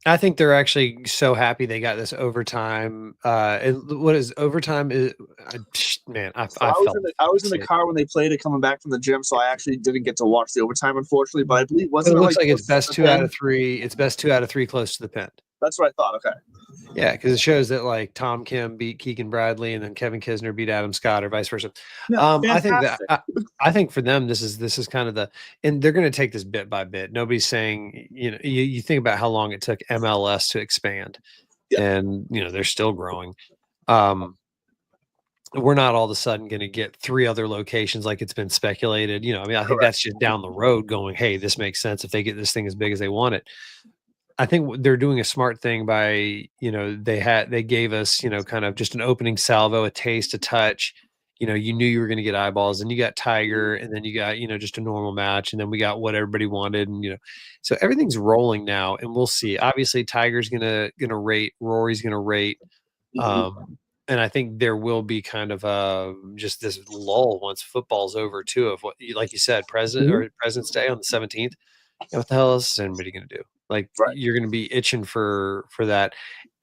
[SPEAKER 3] I think they're actually so happy they got this overtime. What is overtime? I
[SPEAKER 2] was in the car when they played it coming back from the gym, so I actually didn't get to watch the overtime, unfortunately. But I believe
[SPEAKER 3] it looks like it's best 2 out of 3. It's best 2 out of 3 close to the pin.
[SPEAKER 2] That's what I thought. Okay.
[SPEAKER 3] Yeah, because it shows that like Tom Kim beat Keegan Bradley and then Kevin Kisner beat Adam Scott or vice versa.
[SPEAKER 2] Yeah,
[SPEAKER 3] I think for them this is kind of and they're going to take this bit by bit. Nobody's saying, you think about how long it took MLS to expand, and they're still growing. We're not all of a sudden going to get 3 other locations like it's been speculated. I think that's just down the road going, hey, this makes sense if they get this thing as big as they want it. I think they're doing a smart thing by, they gave us, kind of just an opening salvo, a taste, a touch. You knew you were going to get eyeballs, and you got Tiger, and then you got, just a normal match, and then we got what everybody wanted, and so everything's rolling now, and we'll see. Obviously, Tiger's gonna rate, Rory's gonna rate, and I think there will be kind of just this lull once football's over too. Of what, like you said, President's Day on the 17th. What the hell is anybody gonna do? Like, you're going to be itching for that.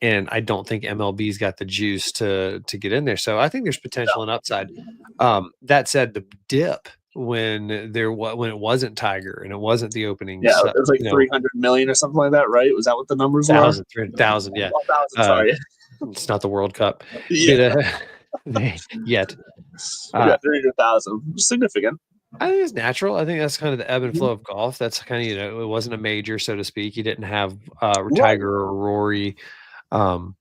[SPEAKER 3] And I don't think MLB's got the juice to get in there. So I think there's potential and upside. That said, the dip when it wasn't Tiger and it wasn't the opening.
[SPEAKER 2] Yeah, it was like 300 million or something like that, right? Was that what the numbers were?
[SPEAKER 3] 300,000, yeah.
[SPEAKER 2] 1,000, sorry.
[SPEAKER 3] It's not the World Cup.
[SPEAKER 2] Yeah.
[SPEAKER 3] Yet.
[SPEAKER 2] 300,000. Significant.
[SPEAKER 3] I think it's natural. I think that's kind of the ebb and flow of golf. That's kind of, it wasn't a major, so to speak. You didn't have Tiger or Rory.
[SPEAKER 2] How's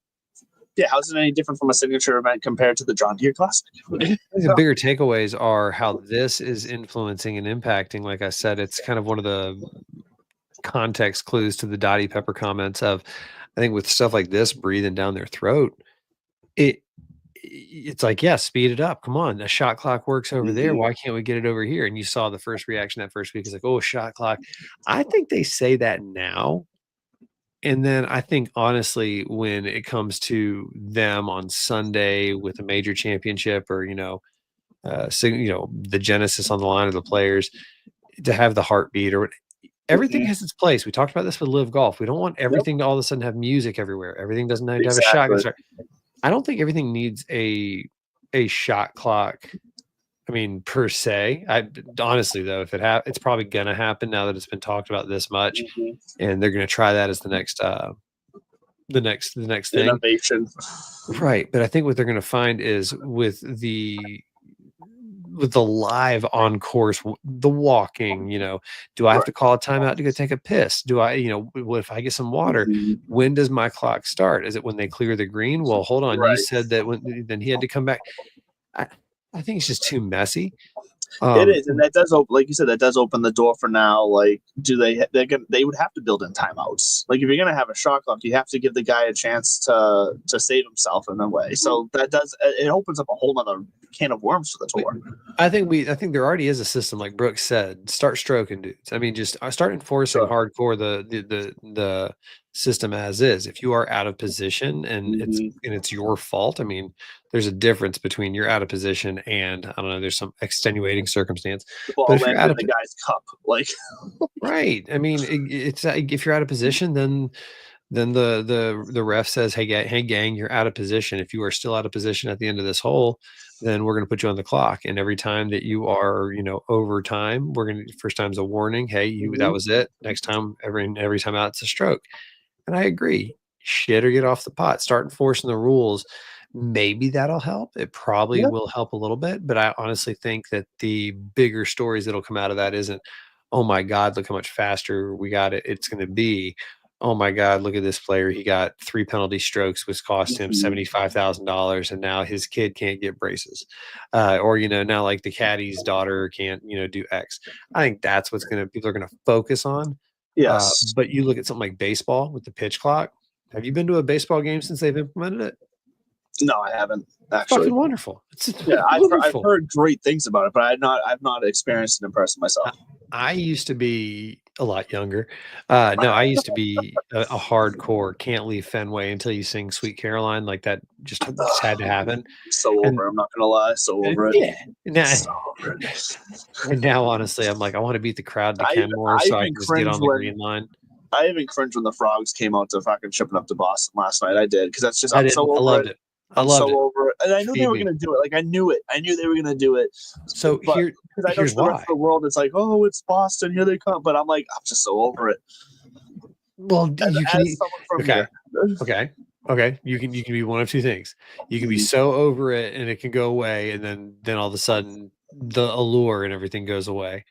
[SPEAKER 2] it any different from a signature event compared to the John Deere Classic?
[SPEAKER 3] The bigger takeaways are how this is influencing and impacting. Like I said, it's kind of one of the context clues to the Dottie Pepper comments of, I think with stuff like this breathing down their throat, it's like, speed it up. Come on. A shot clock works over there. Why can't we get it over here? And you saw the first reaction that first week is like, oh, shot clock. I think they say that now. And then I think, honestly, when it comes to them on Sunday with a major championship or, the genesis on the line of the players, to have the heartbeat or everything has its place. We talked about this with Live Golf. We don't want everything to all of a sudden have music everywhere. Everything doesn't have to have a shotgun. I don't think everything needs a shot clock. I mean, per se. Honestly, though, if it's probably gonna happen now that it's been talked about this much, and they're gonna try that as the next thing.
[SPEAKER 2] Innovation.
[SPEAKER 3] Right, but I think what they're gonna find is with the live on course, the walking, do I have to call a timeout to go take a piss? Do I, what if I get some water? When does my clock start? Is it when they clear the green? Well, hold on. You said that then he had to come back. I think it's just too messy.
[SPEAKER 2] It is, and that does open, like you said, that does open the door for now. Like, they would have to build in timeouts. Like, if you're gonna have a shot clock, you have to give the guy a chance to save himself in a way. So it opens up a whole other can of worms for the tour.
[SPEAKER 3] I think there already is a system, like Brooks said. Start stroking dudes. I mean, just start enforcing hardcore the system as is. If you are out of position and it's your fault, I mean, there's a difference between you're out of position and I don't know, there's some extenuating circumstance.
[SPEAKER 2] But if you're out of the guy's cup, like
[SPEAKER 3] right. I mean, it's if you're out of position, then the ref says, hey gang, you're out of position. If you are still out of position at the end of this hole, then we're going to put you on the clock. And every time that you are, over time, first time's a warning. Hey, that was it. Next time, every time out, it's a stroke. And I agree. Shit or get off the pot. Start enforcing the rules. Maybe that'll help. It probably will help a little bit. But I honestly think that the bigger stories that'll come out of that isn't, oh my God, look how much faster we got it. It's going to be, oh my God, look at this player. He got 3 penalty strokes, which cost him $75,000. And now his kid can't get braces. Or, now like the caddy's daughter can't, do X. I think that's what's people are going to focus on.
[SPEAKER 2] Yes.
[SPEAKER 3] But you look at something like baseball with the pitch clock. Have you been to a baseball game since they've implemented it?
[SPEAKER 2] No, I haven't actually.
[SPEAKER 3] It's fucking wonderful.
[SPEAKER 2] I've heard great things about it, but I've not experienced it in person myself.
[SPEAKER 3] I used to be a lot younger. I used to be a hardcore can't leave Fenway until you sing Sweet Caroline. Like that just had to happen.
[SPEAKER 2] So over, I'm not gonna lie, so over it.
[SPEAKER 3] And now honestly, I'm like, I want to beat the crowd to Kenmore so I can just get on the green line.
[SPEAKER 2] I even cringed when the Frogs came out to fucking shipping up to Boston last night. I did because that's just
[SPEAKER 3] I loved it.
[SPEAKER 2] I'm so over it, and I knew they were going to do it. Like I knew it. I knew they were going to do it.
[SPEAKER 3] So
[SPEAKER 2] because I know the rest of the world, it's like, oh, it's Boston, here they come. But I'm like, I'm just so over it.
[SPEAKER 3] Well, you can.
[SPEAKER 2] As someone from
[SPEAKER 3] Okay.
[SPEAKER 2] here.
[SPEAKER 3] Okay. You can be one of two things. You can be so over it and it can go away, and then all of a sudden the allure and everything goes away.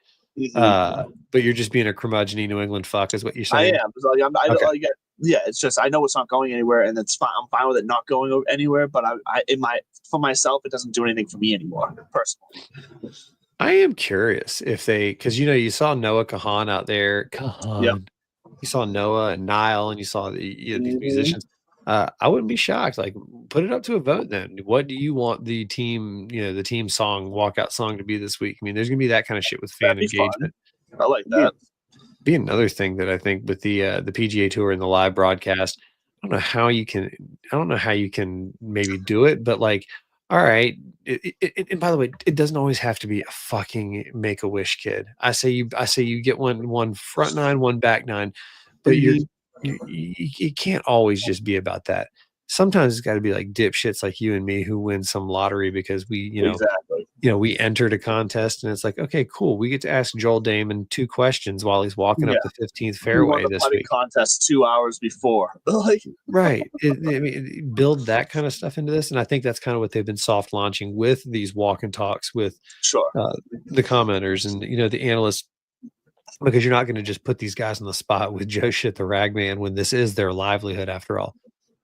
[SPEAKER 3] But you're just being a curmudgeon New England fuck, is what you're
[SPEAKER 2] I
[SPEAKER 3] saying.
[SPEAKER 2] am. So, like, yeah, it's just I know it's not going anywhere, and it's fine. I'm fine with it not going anywhere. But for myself, it doesn't do anything for me anymore, personally.
[SPEAKER 3] I am curious if because you saw Noah Kahan out there. Kahan.
[SPEAKER 2] Yep.
[SPEAKER 3] You saw Noah and Niall, and you saw these musicians. I wouldn't be shocked. Like, put it up to a vote then. What do you want the team, the team song, walkout song to be this week? I mean, there's gonna be that kind of shit with fan engagement.
[SPEAKER 2] Fun. I like that.
[SPEAKER 3] Be another thing that I think with the PGA Tour and the live broadcast. I don't know how you can maybe do it, but like, all right. And by the way, it doesn't always have to be a fucking Make-A-Wish kid. I say you get one front nine, one back nine, but you can't always just be about that. Sometimes it's got to be like dipshits like you and me who win some lottery because we, we entered a contest and it's like, okay, cool. We get to ask Joel Damon 2 questions while he's walking up the 15th fairway this week.
[SPEAKER 2] Contest 2 hours before.
[SPEAKER 3] Right. Build that kind of stuff into this. And I think that's kind of what they've been soft launching with these walk and talks with the commenters and, the analysts, because you're not going to just put these guys on the spot with Joe Shit the Ragman when this is their livelihood after all.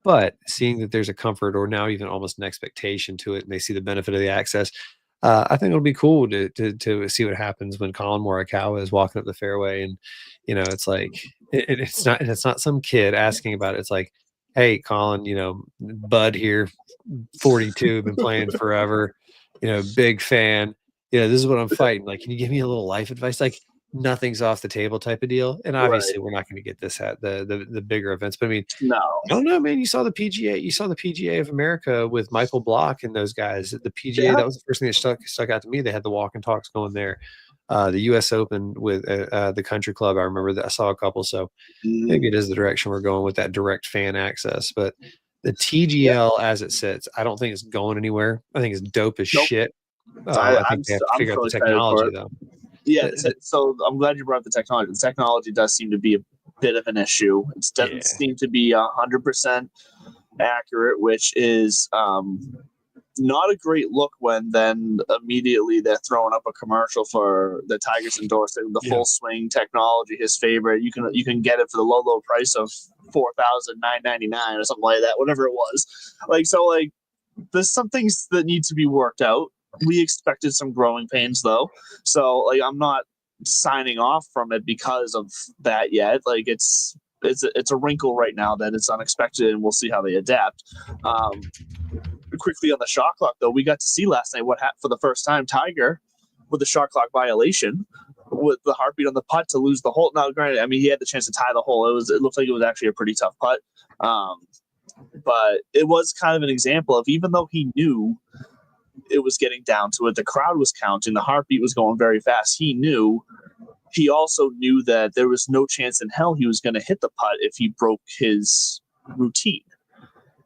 [SPEAKER 3] But seeing that there's a comfort or now even almost an expectation to it, and they see the benefit of the access, I think it'll be cool to see what happens when Colin Morikawa is walking up the fairway, and it's like it's not some kid asking about it. It's like, hey, Colin, Bud here, 42, been playing forever, big fan. This is what I'm fighting. Like, can you give me a little life advice? Like, nothing's off the table type of deal. And obviously we're not going to get this at the bigger events, but I mean,
[SPEAKER 2] no,
[SPEAKER 3] I don't know, man. You saw the PGA of America with Michael Block and those guys at the PGA. That was the first thing that stuck out to me. They had the walk and talks going there. The US Open with the Country Club. I remember that I saw a couple. So maybe it is the direction we're going with that direct fan access, but the TGL as it sits, I don't think it's going anywhere. I think it's dope as shit. I think they have to figure out the technology though.
[SPEAKER 2] Yeah, so I'm glad you brought up the technology. The technology does seem to be a bit of an issue. It doesn't seem to be 100% accurate, which is not a great look when then immediately they're throwing up a commercial for the Tigers endorsing the full swing technology, his favorite. You can get it for the low price of $4,999 or something like that, whatever it was. There's some things that need to be worked out. We expected some growing pains though, so I'm not signing off from it because of that yet. It's a wrinkle right now that it's unexpected, and we'll see how they adapt. Quickly on the shot clock though, we got to see last night what happened for the first time. Tiger with the shot clock violation with the heartbeat on the putt to lose the hole. Now, granted, I mean he had the chance to tie the hole. It looked like it was actually a pretty tough putt, but it was kind of an example of, even though he knew it was getting down to it, the crowd was counting, the heartbeat was going very fast, he also knew that there was no chance in hell he was going to hit the putt if he broke his routine.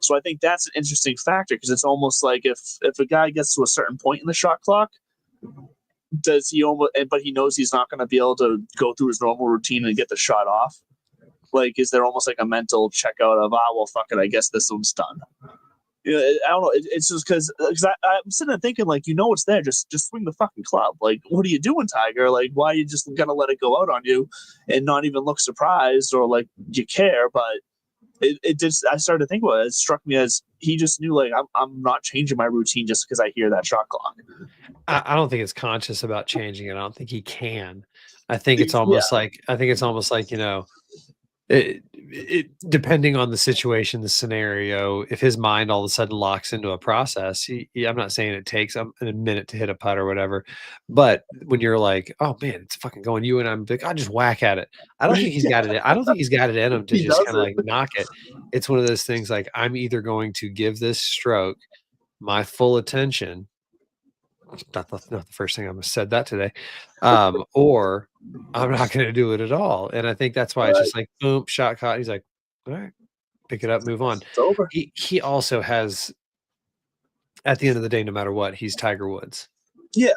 [SPEAKER 2] So I think that's an interesting factor, because it's almost like if a guy gets to a certain point in the shot clock, but he knows he's not going to be able to go through his normal routine and get the shot off, is there almost like a mental checkout of, well, fuck it, I guess this one's done. I don't know. It's just because I'm sitting there thinking, it's there. Just swing the fucking club. What are you doing, Tiger? Why are you just gonna let it go out on you and not even look surprised or you care? But it just, I started to think about it. It struck me as he just knew, I'm not changing my routine just because I hear that shot clock.
[SPEAKER 3] I don't think it's conscious about changing it. I don't think he can. I think it's almost like it depending on the situation, the scenario, if his mind all of a sudden locks into a process, I'm not saying it takes a minute to hit a putt or whatever, but when you're like, oh man, it's fucking going, you and I'm like, I'll just whack at it. I don't think he's got it. I don't think he's got it in him to just kind of knock it. It's one of those things I'm either going to give this stroke my full attention. Not the first thing I've said that today, or I'm not going to do it at all. And I think that's why it's just boom, shot caught. He's like, all right, pick it up, move on.
[SPEAKER 2] It's over.
[SPEAKER 3] He also has, at the end of the day, no matter what, he's Tiger Woods.
[SPEAKER 2] Yeah.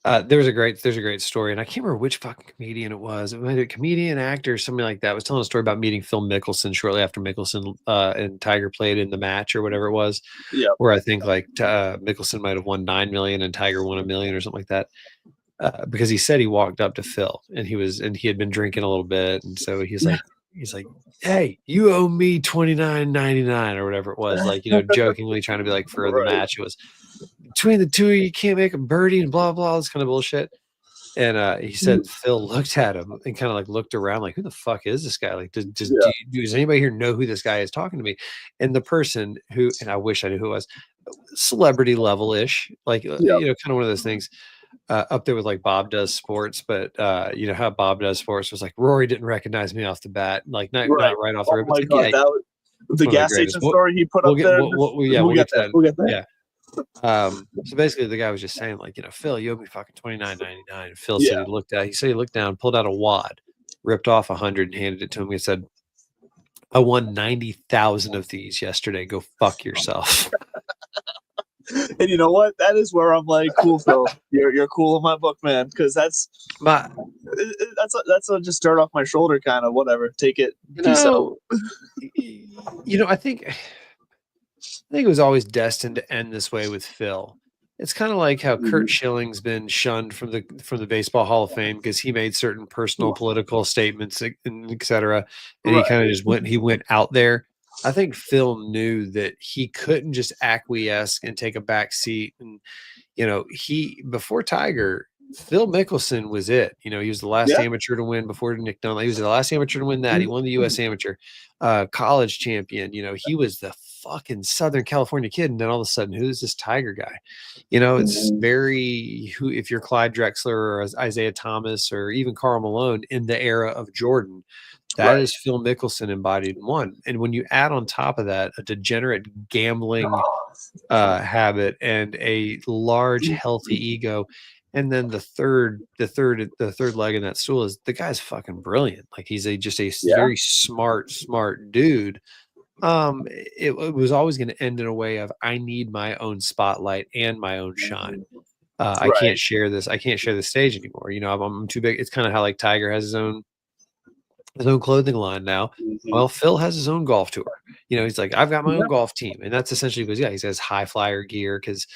[SPEAKER 3] There's a great story, and I can't remember which fucking comedian it was. It might be a comedian, actor, something like that. Was telling a story about meeting Phil Mickelson shortly after Mickelson and Tiger played in the match or whatever it was.
[SPEAKER 2] Yeah.
[SPEAKER 3] Where I think like Mickelson might have won 9 million and Tiger won 1 million or something like that. Because he said he walked up to Phil and he had been drinking a little bit, and so he's like, "Hey, you owe me $29.99 or whatever it was," like, jokingly trying to be like for the match. It was between the two of you, you can't make a birdie and blah blah, this kind of bullshit. And he said Phil looked at him and kind of like looked around like, who the fuck is this guy? Like, does anybody here know who this guy is talking to me? And the person who, and I wish I knew who it was, celebrity level ish, like kind of one of those things. Up there with like Bob Does Sports, but how Bob Does Sports was like Rory didn't recognize me off the bat, like not right off the rip.
[SPEAKER 2] My God, the gas station story he put up there.
[SPEAKER 3] We'll get to that. We'll get that. Yeah. So basically, the guy was just saying like, Phil, you owe me fucking $29.99. And Phil said he looked down, pulled out a wad, ripped off 100, and handed it to him. He said, "I won 90,000 of these yesterday. Go fuck yourself."
[SPEAKER 2] And you know what? That is where I'm like, cool, Phil. You're cool in my book, man. Because that's just dirt off my shoulder, kind of. Whatever, take it. Peace out.
[SPEAKER 3] I think it was always destined to end this way with Phil. It's kind of like how Curt Schilling's been shunned from the Baseball Hall of Fame because he made certain personal political statements, and et cetera, and he kind of just went out there. I think Phil knew that he couldn't just acquiesce and take a back seat. And, before Tiger, Phil Mickelson was it. He was the last amateur to win before Nick Dunlap. He was the last amateur to win that. He won the U.S. Amateur college champion. He was the fucking Southern California kid. And then all of a sudden, who's this Tiger guy? It's very, if you're Clyde Drexler or Isaiah Thomas or even Karl Malone in the era of Jordan, that is Phil Mickelson embodied in one. And when you add on top of that a degenerate gambling habit and a large healthy ego, and then the third leg in that stool is the guy's fucking brilliant. Like he's just a very smart dude. It was always going to end in a way of, I need my own spotlight and my own shine. I can't share this. I can't share the stage anymore. I'm too big. It's kind of how like Tiger has his own clothing line now. Well, Phil has his own golf tour. He's like, I've got my own golf team, and that's essentially because he has high flyer gear because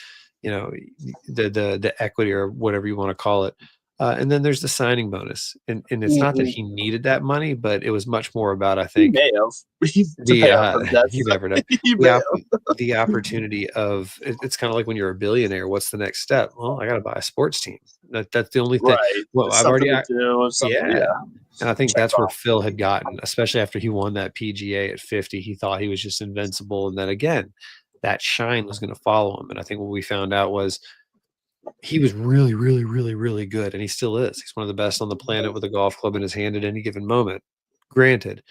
[SPEAKER 3] the equity or whatever you want to call it. And then there's the signing bonus, and it's not that he needed that money, but it was much more about, I think,
[SPEAKER 2] he may have.
[SPEAKER 3] You never know. The opportunity of it's kind of like when you're a billionaire. What's the next step? Well, I got to buy a sports team. That's the only thing.
[SPEAKER 2] Right.
[SPEAKER 3] Well, I've already
[SPEAKER 2] yeah.
[SPEAKER 3] And I think that's where Phil had gotten, especially after he won that PGA at 50. He thought he was just invincible, and then again, that shine was going to follow him. And I think what we found out was he was really, really, really, really good, and he still is. He's one of the best on the planet with a golf club in his hand at any given moment. Granted,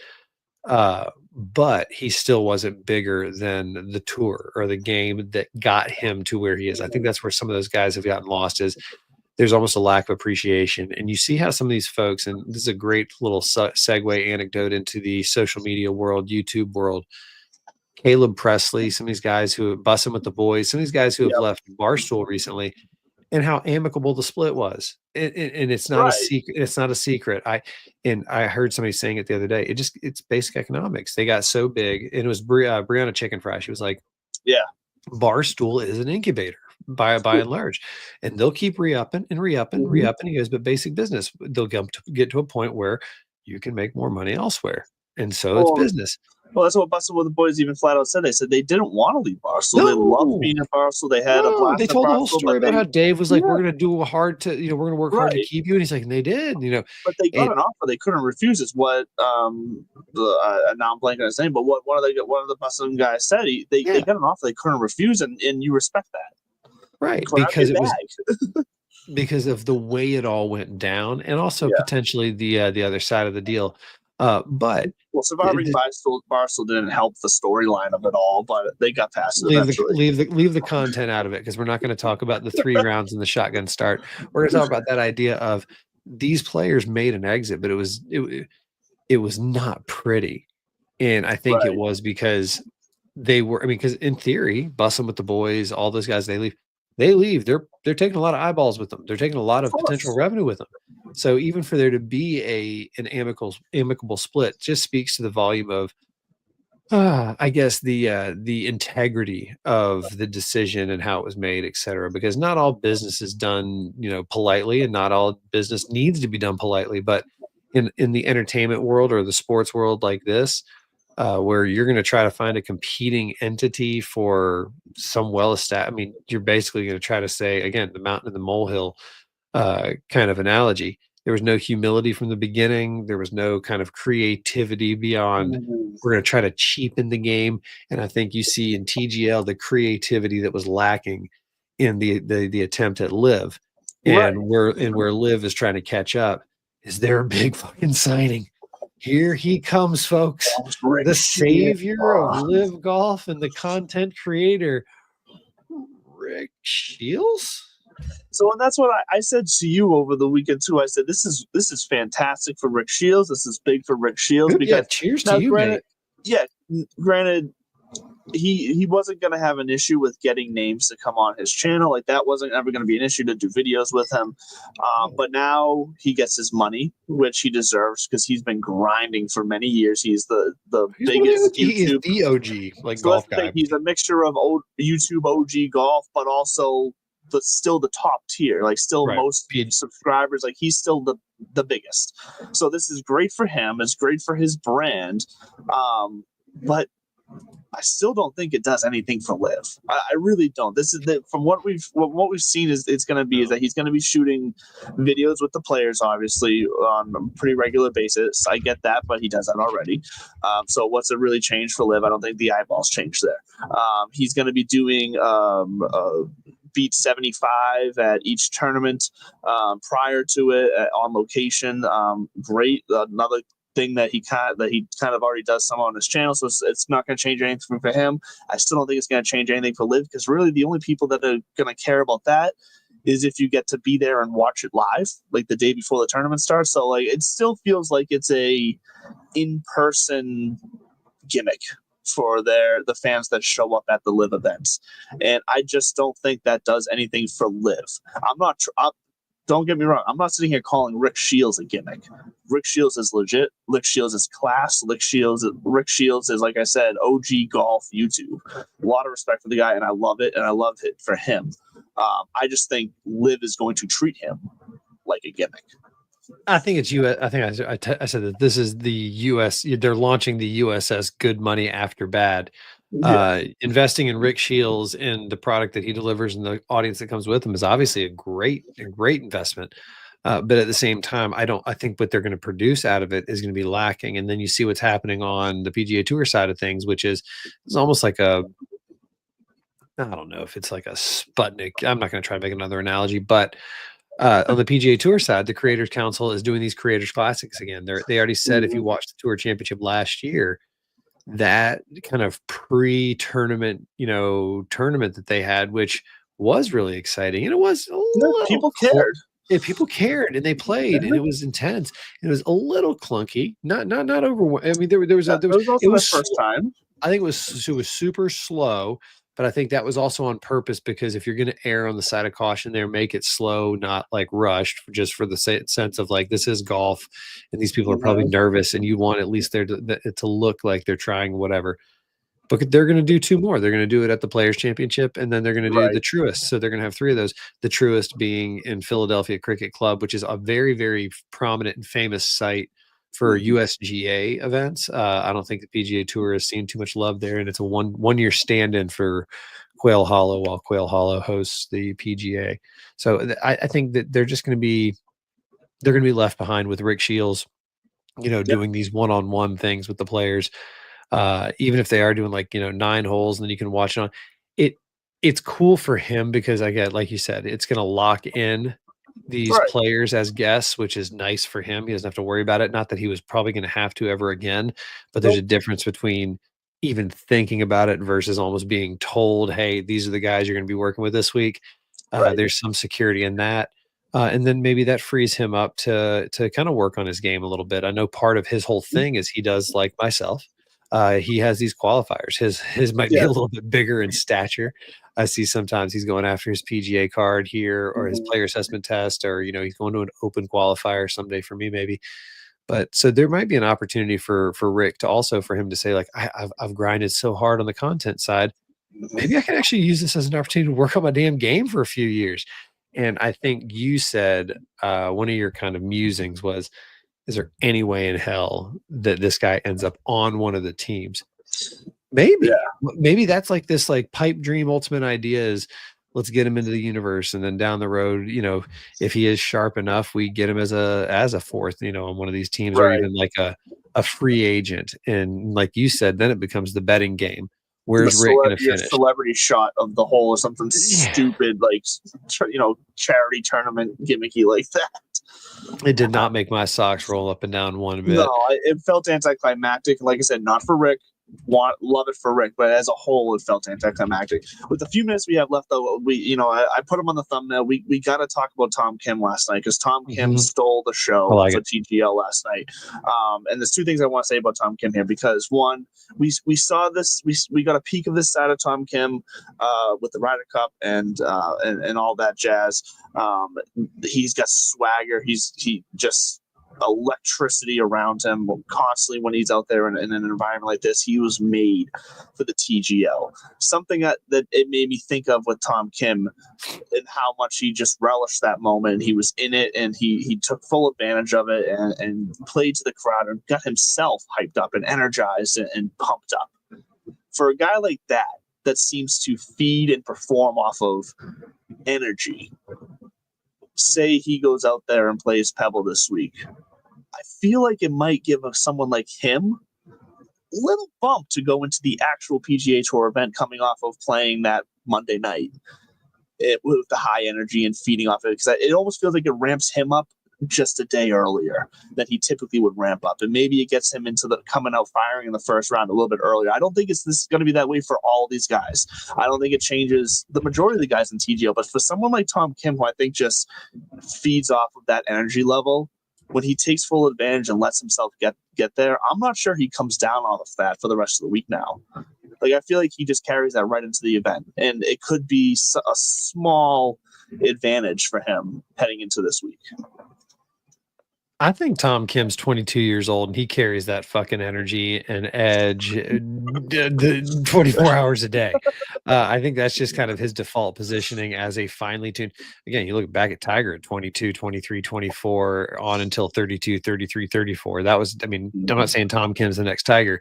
[SPEAKER 3] but he still wasn't bigger than the tour or the game that got him to where he is. I think that's where some of those guys have gotten lost. Is there's almost a lack of appreciation, and you see how some of these folks, and this is a great little segue anecdote into the social media world, YouTube world. Caleb Presley, some of these guys who have busting with the boys, some of these guys who have left Barstool recently, and how amicable the split was. And it's not a secret. It's not a secret. I heard somebody saying it the other day. It's basic economics. They got so big, and it was Brianna Chicken Fry. She was like, Barstool is an incubator by and large, and they'll keep re-upping. He goes, but basic business, they'll get to a point where you can make more money elsewhere. And so it's business.
[SPEAKER 2] Well, that's what Bustle with the Boys even flat out said. They said they didn't want to leave Barstool. No. They loved being at Barstool. They had a blast.
[SPEAKER 3] They told the whole story about how Dave was like, "We're going to do we're going to work hard to keep you," and he's like, and they did,
[SPEAKER 2] But they got an offer they couldn't refuse. Is what now I'm blanking on his name, but what one of the Bustle guys said. They got an offer they couldn't refuse, and you respect that,
[SPEAKER 3] right? Because it was because of the way it all went down, and also potentially the other side of the deal. But
[SPEAKER 2] surviving Barstool didn't help the storyline of it all, but they got past it.
[SPEAKER 3] Leave the content out of it, because we're not going to talk about the 3 rounds and the shotgun start. We're going to talk about that idea of these players made an exit, but it was not pretty, and I think it was because they were. I mean, because in theory, Bussin' with the Boys, all those guys, they leave. they leave. They're taking a lot of eyeballs with them. They're taking a lot of potential revenue with them. So even for there to be an amicable split just speaks to the volume of I guess the integrity of the decision and how it was made, et cetera, because not all business is done, politely, and not all business needs to be done politely. But in the entertainment world or the sports world like this, where you're going to try to find a competing entity for some well-established, I mean, you're basically going to try to say, again, the mountain and the molehill kind of analogy. There was no humility from the beginning. There was no kind of creativity beyond we're going to try to cheapen the game. And I think you see in TGL the creativity that was lacking in the attempt at Live. And where Live is trying to catch up is there a big fucking signing. Here he comes, folks. The savior of Live Golf and the content creator, Rick Shields.
[SPEAKER 2] So, and that's what I said to you over the weekend too. I said this is fantastic for Rick Shields. This is big for Rick Shields.
[SPEAKER 3] Because cheers to you, mate.
[SPEAKER 2] Yeah, granted, he wasn't going to have an issue with getting names to come on his channel. Like that wasn't ever going to be an issue to do videos with him. But now he gets his money, which he deserves because he's been grinding for many years. He's the biggest YouTube.
[SPEAKER 3] He is the OG, like
[SPEAKER 2] so
[SPEAKER 3] golf guy.
[SPEAKER 2] He's a mixture of old YouTube OG golf, but also still the top tier, like still most subscribers. Like he's still the biggest. So this is great for him. It's great for his brand. But I still don't think it does anything for Live. I really don't. This is from what we've seen is that he's going to be shooting videos with the players, obviously on a pretty regular basis. I get that, but he does that already. So what's it really changed for Live? I don't think the eyeballs changed there. He's going to be doing beat 75 at each tournament prior to it on location. Great. Another thing that he kind of already does some on his channel, so it's not going to change anything for him. I still don't think it's going to change anything for Live, because really the only people that are going to care about that is if you get to be there and watch it live, like the day before the tournament starts. So like it still feels like it's a in-person gimmick for the fans that show up at the Live events, and I just don't think that does anything for Live. Don't get me wrong. I'm not sitting here calling Rick Shields a gimmick. Rick Shields is legit. Rick Shields is class. Rick Shields is, like I said, OG golf YouTube. A lot of respect for the guy, and I love it, and I love it for him. I just think Liv is going to treat him like a gimmick.
[SPEAKER 3] I think it's US. I think I said that this is the US. They're launching the USS Good Money After Bad. Investing in Rick Shields and the product that he delivers and the audience that comes with him is obviously a great investment. But at the same time, I think what they're going to produce out of it is going to be lacking. And then you see what's happening on the PGA Tour side of things, which is it's almost like I don't know if it's like a Sputnik. I'm not going to try to make another analogy, but on the PGA Tour side, the Creators Council is doing these Creators Classics again. They already said if you watched the Tour Championship last year, that kind of pre-tournament, tournament that they had, which was really exciting, and it was
[SPEAKER 2] people cared.
[SPEAKER 3] Yeah, people cared, and they played, and it was intense. It was a little clunky, not over. I mean, there was also it was
[SPEAKER 2] the first time.
[SPEAKER 3] I think it was super slow, but I think that was also on purpose, because if you're going to err on the side of caution there, make it slow, not like rushed, just for the sense of like, this is golf and these people are probably nervous and you want at least there to look like they're trying whatever. But they're going to do two more. They're going to do it at the Players Championship, and then they're going to do the Truist. So they're going to have three of those. The Truist being in Philadelphia Cricket Club, which is a very, very prominent and famous site for USGA events. I don't think the PGA Tour has seen too much love there, and it's a one-year stand-in for Quail Hollow while Quail Hollow hosts the PGA. So I think that they're going to be left behind with Rick Shields, doing these one-on-one things with the players. Even if they are doing 9 holes, and then you can watch it on it's cool for him, because like you said, it's going to lock in these players as guests, which is nice for him. He doesn't have to worry about it. Not that he was probably going to have to ever again, but there's a difference between even thinking about it versus almost being told, hey, these are the guys you're going to be working with this week. There's some security in that. And then maybe that frees him up to kind of work on his game a little bit. I know part of his whole thing is he does, like myself, he has these qualifiers. His might be a little bit bigger in stature. I see sometimes he's going after his PGA card here or his player assessment test, or he's going to an open qualifier someday for me maybe. But so there might be an opportunity for Rick to also for him to say like I've grinded so hard on the content side. Maybe I can actually use this as an opportunity to work on my damn game for a few years. And I think you said one of your kind of musings was, is there any way in hell that this guy ends up on one of the teams? Maybe that's like this like pipe dream ultimate idea is let's get him into the universe. And then down the road, if he is sharp enough, we get him as a fourth, on one of these teams, or even like a free agent. And like you said, then it becomes the betting game. Where's Rick going to finish?
[SPEAKER 2] Celebrity shot of the hole or something stupid like charity tournament gimmicky like that.
[SPEAKER 3] It did not make my socks roll up and down one bit.
[SPEAKER 2] No, it felt anticlimactic. Like I said, not for Rick. Love it for Rick, but as a whole, it felt anticlimactic. With the few minutes we have left, though, I put him on the thumbnail. We got to talk about Tom Kim last night because Tom Kim stole the show for TGL last night. And there's two things I want to say about Tom Kim here because one, we saw this, we got a peek of this side of Tom Kim with the Ryder Cup and all that jazz. He's got swagger. He just electricity around him constantly when he's out there in an environment like this. He was made for the TGL. Something that it made me think of with Tom Kim and how much he just relished that moment. He was in it and he took full advantage of it and played to the crowd and got himself hyped up and energized and pumped up. For a guy like that seems to feed and perform off of energy, say he goes out there and plays Pebble this week, I feel like it might give someone like him a little bump to go into the actual PGA Tour event coming off of playing that Monday night with the high energy and feeding off it, because it almost feels like it ramps him up just a day earlier than he typically would ramp up, and maybe it gets him into the coming out firing in the first round a little bit earlier. I don't think this is going to be that way for all these guys. I don't think it changes the majority of the guys in TGL, but for someone like Tom Kim, who I think just feeds off of that energy level, when he takes full advantage and lets himself get there, I'm not sure he comes down off of that for the rest of the week now. Like, I feel like he just carries that right into the event, and it could be a small advantage for him heading into this week.
[SPEAKER 3] I think Tom Kim's 22 years old and he carries that fucking energy and edge 24 hours a day. I think that's just kind of his default positioning as a finely tuned. Again, you look back at Tiger at 22, 23, 24 on until 32, 33, 34. That was, I'm not saying Tom Kim's the next Tiger.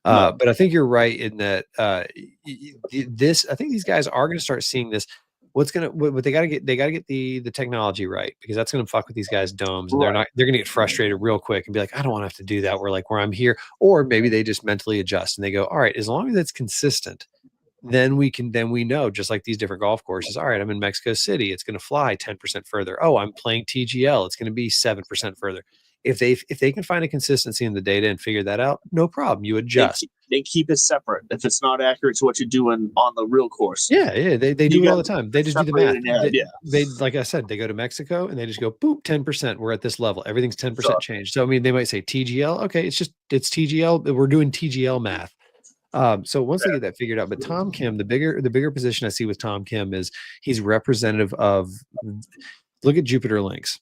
[SPEAKER 3] But I think you're right in that I think these guys are going to start seeing this. What they got to get the technology right, because that's going to fuck with these guys' domes, and they're going to get frustrated real quick and be like, I don't want to have to do that. Where I'm here, or maybe they just mentally adjust and they go, all right, as long as it's consistent, then we know, just like these different golf courses. All right, I'm in Mexico City, it's going to fly 10% further. Oh, I'm playing TGL, it's going to be 7% further. If they can find a consistency in the data and figure that out, no problem. You adjust.
[SPEAKER 2] They keep it separate if it's not accurate to what you're doing on the real course.
[SPEAKER 3] Yeah, they do it all the time. They just do the math. They like I said, they go to Mexico and they just go, boop, 10%. We're at this level. Everything's 10% changed. So they might say TGL. Okay, it's TGL. We're doing TGL math. So once they get that figured out, but Tom Kim, the bigger position I see with Tom Kim is he's representative of. Look at Jupiter Links.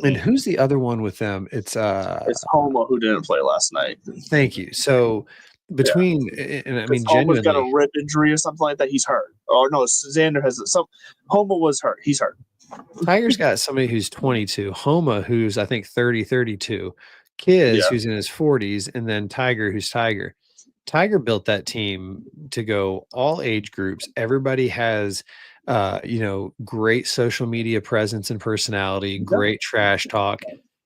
[SPEAKER 3] And who's the other one with them? It's
[SPEAKER 2] Homo, who didn't play last night.
[SPEAKER 3] Thank you. So between
[SPEAKER 2] Homo's
[SPEAKER 3] genuinely
[SPEAKER 2] got a rib injury or something like that. He's hurt. Oh no, Xander has some. Homo was hurt. He's hurt.
[SPEAKER 3] Tiger's got somebody who's 22. Homa, who's I think 30, 32. Kiz, who's in his 40s, and then Tiger, who's Tiger. Tiger built that team to go all age groups. Everybody has great social media presence and personality, great trash talk.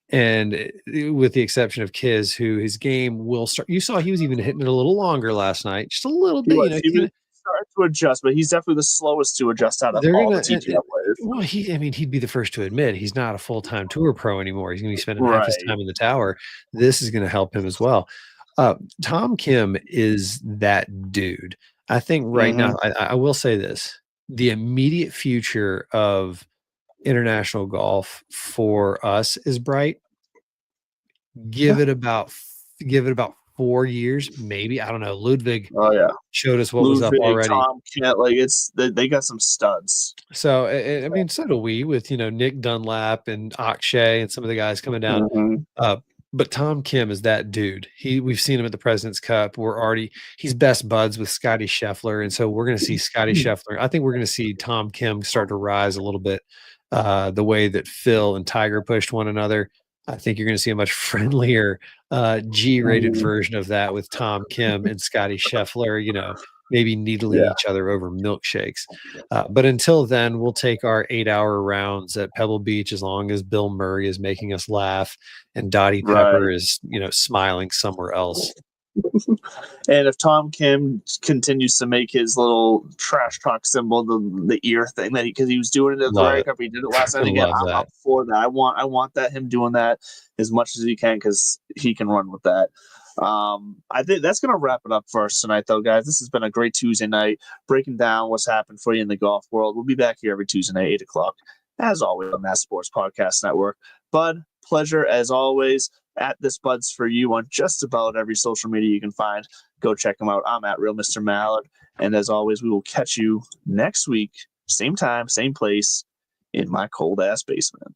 [SPEAKER 3] And with the exception of Kiz, who his game will start. You saw he was even hitting it a little longer last night, just a little bit.
[SPEAKER 2] He started to adjust, but he's definitely the slowest to adjust out of all the TGL players.
[SPEAKER 3] Well, he'd be the first to admit he's not a full-time tour pro anymore. He's going to be spending half his time in the tower. This is going to help him as well. Tom Kim is that dude. I think right now, I will say this. The immediate future of international golf for us is bright. Give it about 4 years, maybe. I don't know. Ludwig
[SPEAKER 2] Oh yeah,
[SPEAKER 3] showed us what was up already.
[SPEAKER 2] Tom Kent, like they got some studs.
[SPEAKER 3] So I mean, so do we with Nick Dunlap and Akshay and some of the guys coming down.
[SPEAKER 2] Mm-hmm.
[SPEAKER 3] But Tom Kim is that dude. We've seen him at the President's Cup. He's best buds with Scotty Scheffler, and so we're going to see Scotty Scheffler. I think we're going to see Tom Kim start to rise a little bit, the way that Phil and Tiger pushed one another. I think you're going to see a much friendlier, G-rated version of that with Tom Kim and Scotty Scheffler. Maybe needling each other over milkshakes. But until then, we'll take our 8-hour rounds at Pebble Beach as long as Bill Murray is making us laugh and Dottie Pepper is, smiling somewhere else.
[SPEAKER 2] And if Tom Kim continues to make his little trash talk symbol, the ear thing because he was doing it at the Ryder Cup, he did it last night again. I'm up for that. I want him doing that as much as he can because he can run with that. I think that's going to wrap it up for us tonight, though, guys. This has been a great Tuesday night, breaking down what's happened for you in the golf world. We'll be back here every Tuesday night, 8 o'clock, as always, on Mass Sports Podcast Network. Bud, pleasure as always. At This Bud's for you on just about every social media you can find. Go check them out. I'm at Real Mr. Mallard. And as always, we will catch you next week, same time, same place, in my cold-ass basement.